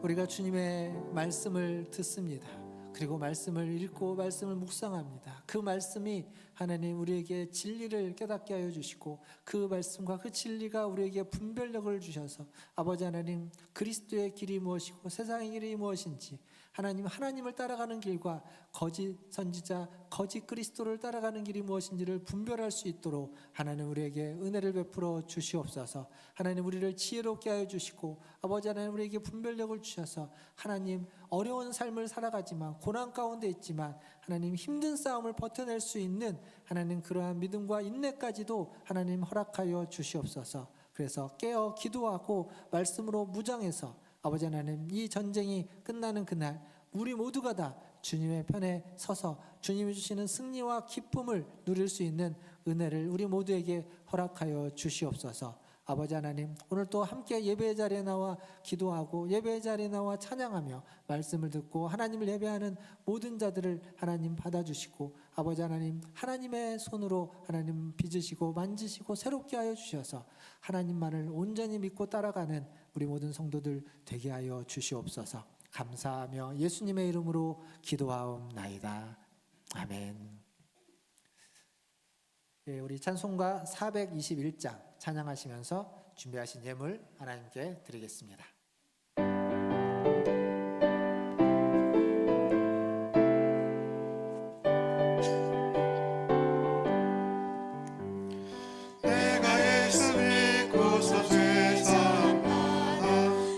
[SPEAKER 3] 우리가 주님의 말씀을 듣습니다. 그리고 말씀을 읽고 말씀을 묵상합니다. 그 말씀이 하나님 우리에게 진리를 깨닫게 하여 주시고, 그 말씀과 그 진리가 우리에게 분별력을 주셔서 아버지 하나님, 그리스도의 길이 무엇이고 세상의 길이 무엇인지, 하나님을 따라가는 길과 거짓 선지자, 거짓 그리스도를 따라가는 길이 무엇인지를 분별할 수 있도록 하나님 우리에게 은혜를 베풀어 주시옵소서. 하나님 우리를 지혜롭게 하여 주시고, 아버지 하나님 우리에게 분별력을 주셔서 하나님 어려운 삶을 살아가지만, 고난 가운데 있지만 하나님 힘든 싸움을 버텨낼 수 있는 하나님 그러한 믿음과 인내까지도 하나님 허락하여 주시옵소서. 그래서 깨어 기도하고 말씀으로 무장해서 아버지 하나님 이 전쟁이 끝나는 그날 우리 모두가 다 주님의 편에 서서 주님이 주시는 승리와 기쁨을 누릴 수 있는 은혜를 우리 모두에게 허락하여 주시옵소서. 아버지 하나님, 오늘 또 함께 예배의 자리에 나와 기도하고 예배의 자리에 나와 찬양하며 말씀을 듣고 하나님을 예배하는 모든 자들을 하나님 받아주시고, 아버지 하나님, 하나님의 손으로 하나님 빚으시고 만지시고 새롭게 하여 주셔서 하나님만을 온전히 믿고 따라가는 우리 모든 성도들 되게 하여 주시옵소서. 감사하며 예수님의 이름으로 기도하옵나이다. 아멘. 예, 우리 찬송가 421장 찬양하시면서 준비하신 예물 하나님께 드리겠습니다.
[SPEAKER 1] 내가 예수 믿고서 죄사함 받아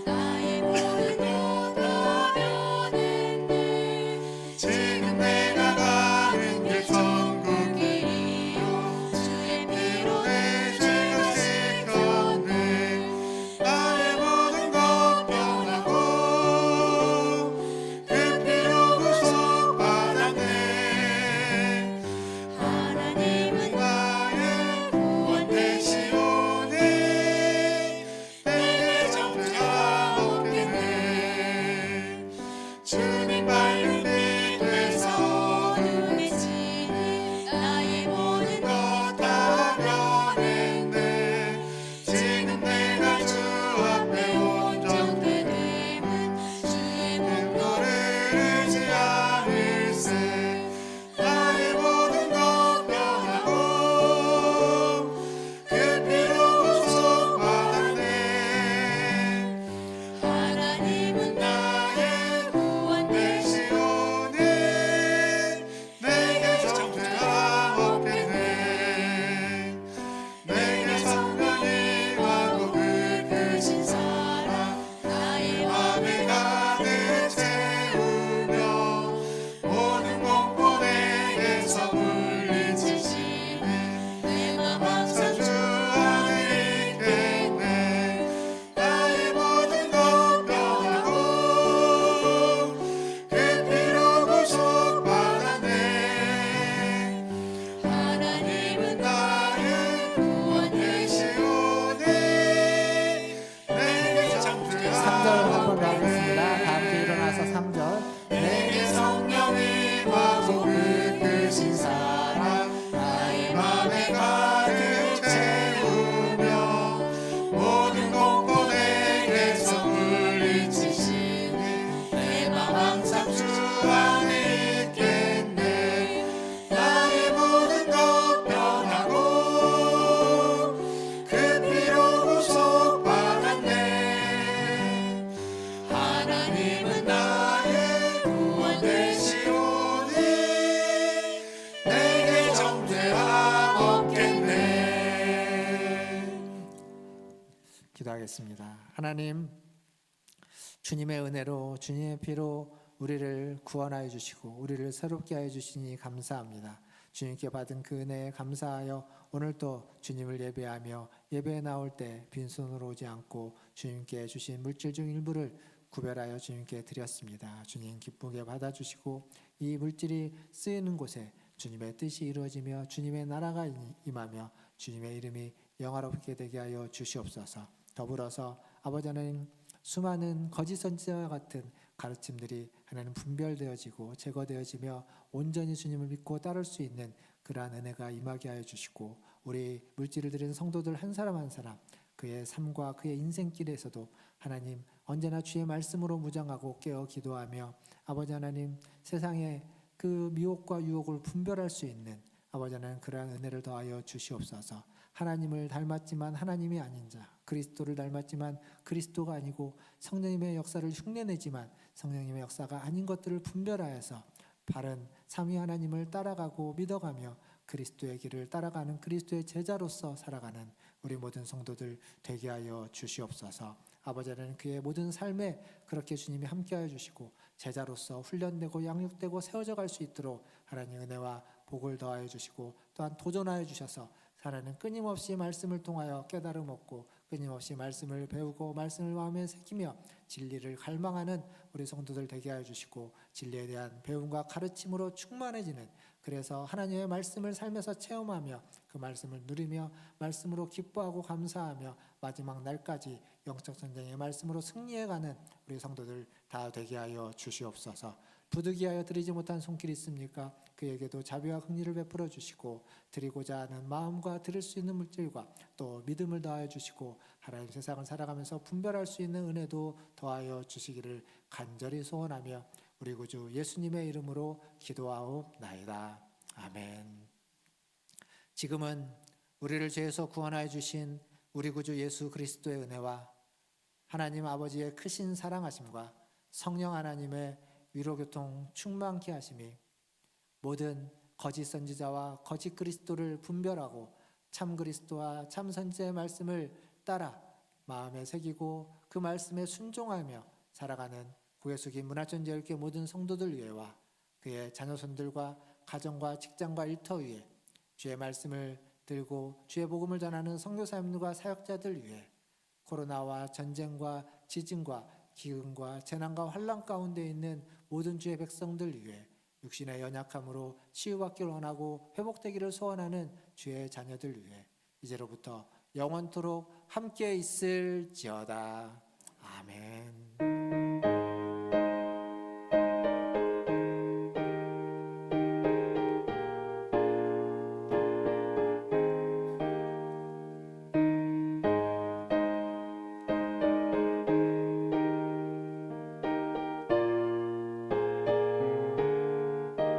[SPEAKER 2] 나의 모든 것 다 면했네.
[SPEAKER 1] 지금 내가 가는 길 천국 길이요
[SPEAKER 2] 주의
[SPEAKER 1] 피로
[SPEAKER 2] 피로
[SPEAKER 1] 내 죄가 씻겼네. 나의 모든 것 변하고 그 피로 구속 받았네.
[SPEAKER 2] 하나님은
[SPEAKER 1] 나의 구원 되시오니 내게 정죄가 없겠네. 주님 밝은 빛 되사
[SPEAKER 2] 눈에 지니 나의 모든
[SPEAKER 1] 것 다 변했네. 지금 내가 주 앞에 온전되됨은
[SPEAKER 2] 주의
[SPEAKER 1] 너를 의지하일세. 나의 모든 것 변하고 그 피로 구속 받았네.
[SPEAKER 2] 하나님은
[SPEAKER 1] 나의 구원 되시오니 내게 정죄가 없겠네. 내게 성령이 임하고 그 크신 사랑
[SPEAKER 2] 나의
[SPEAKER 1] 맘에 가득 채우며 모든 공포 내게서 물리치시네.
[SPEAKER 2] 내 맘
[SPEAKER 1] 항상 주 안에 있겠네. 나의 모든 것 변하고 그 피로 구속 받았네.
[SPEAKER 2] 하나님은
[SPEAKER 1] 나의 구원 되시오니 내게
[SPEAKER 3] 3절
[SPEAKER 1] 정죄가
[SPEAKER 3] 한번 더 하겠습니다. 다 함께 일어나서 3절.
[SPEAKER 1] 내게 성령이 임하고 그 크신 사랑 나의 맘에 가득 채우며 모든 공포 내게서 물리치시니 내 맘 항상 주 안에 있겠네. 나의 모든 것 변하고 그 피로 구속 받았네. 하나님은 나의 구원 되시오니 내게 정죄함 없겠네.
[SPEAKER 3] 기도하겠습니다. 하나님, 주님의 은혜로 주님의 피로 우리를 구원하여 주시고 우리를 새롭게 하여 주시니 감사합니다. 주님께 받은 그 은혜에 감사하여 오늘도 주님을 예배하며 예배에 나올 때 빈손으로 오지 않고 주님께 주신 물질 중 일부를 구별하여 주님께 드렸습니다. 주님 기쁘게 받아주시고 이 물질이 쓰이는 곳에 주님의 뜻이 이루어지며 주님의 나라가 임하며 주님의 이름이 영화롭게 되게 하여 주시옵소서. 더불어서 아버지 하나님, 수많은 거짓 선지자와 같은 가르침들이 하나님 분별되어지고 제거되어지며 온전히 주님을 믿고 따를 수 있는 그러한 은혜가 임하게 하여 주시고, 우리 물질을 드리는 성도들 한 사람 한 사람 그의 삶과 그의 인생길에서도 하나님 언제나 주의 말씀으로 무장하고 깨어 기도하며 아버지 하나님, 세상의 그 미혹과 유혹을 분별할 수 있는 아버지 하나님 그러한 은혜를 더하여 주시옵소서. 하나님을 닮았지만 하나님이 아닌 자, 그리스도를 닮았지만 그리스도가 아니고 성령님의 역사를 흉내내지만 성령님의 역사가 아닌 것들을 분별하여서 바른 삼위 하나님을 따라가고 믿어가며 그리스도의 길을 따라가는 그리스도의 제자로서 살아가는 우리 모든 성도들 되게 하여 주시옵소서. 아버지 하나님, 그의 모든 삶에 그렇게 주님이 함께하여 주시고 제자로서 훈련되고 양육되고 세워져 갈 수 있도록 하나님 은혜와 복을 더하여 주시고 또한 도전하여 주셔서 하나님 끊임없이 말씀을 통하여 깨달음 얻고 끊임없이 말씀을 배우고 말씀을 마음에 새기며 진리를 갈망하는 우리 성도들 되게 하여 주시고 진리에 대한 배움과 가르침으로 충만해지는, 그래서 하나님의 말씀을 삶에서 체험하며 그 말씀을 누리며 말씀으로 기뻐하고 감사하며 마지막 날까지 영적 전쟁의 말씀으로 승리해가는 우리 성도들 다 되게 하여 주시옵소서. 부득이하여 드리지 못한 손길이 있습니까? 그에게도 자비와 긍휼을 베풀어 주시고 드리고자 하는 마음과 드릴 수 있는 물질과 또 믿음을 더하여 주시고 하나님 세상을 살아가면서 분별할 수 있는 은혜도 더하여 주시기를 간절히 소원하며 우리 구주 예수님의 이름으로 기도하옵나이다. 아멘. 지금은 우리를 죄에서 구원하여 주신 우리 구주 예수 그리스도의 은혜와 하나님 아버지의 크신 사랑하심과 성령 하나님의 위로교통 충만케 하심이 모든 거짓 선지자와 거짓 그리스도를 분별하고 참 그리스도와 참 선지자의 말씀을 따라 마음에 새기고 그 말씀에 순종하며 살아가는 고개 숙인 문화전제일교 모든 성도들 위에와 그의 자녀손들과 가정과 직장과 일터 위에 주의 말씀을 들고 주의 복음을 전하는 선교사님들과 사역자들 위해 코로나와 전쟁과 지진과 기근과 재난과 환난 가운데 있는 모든 주의 백성들 위해 육신의 연약함으로 치유받기를 원하고 회복되기를 소원하는 주의 자녀들 위해 이제로부터 영원토록 함께 있을지어다. 아멘.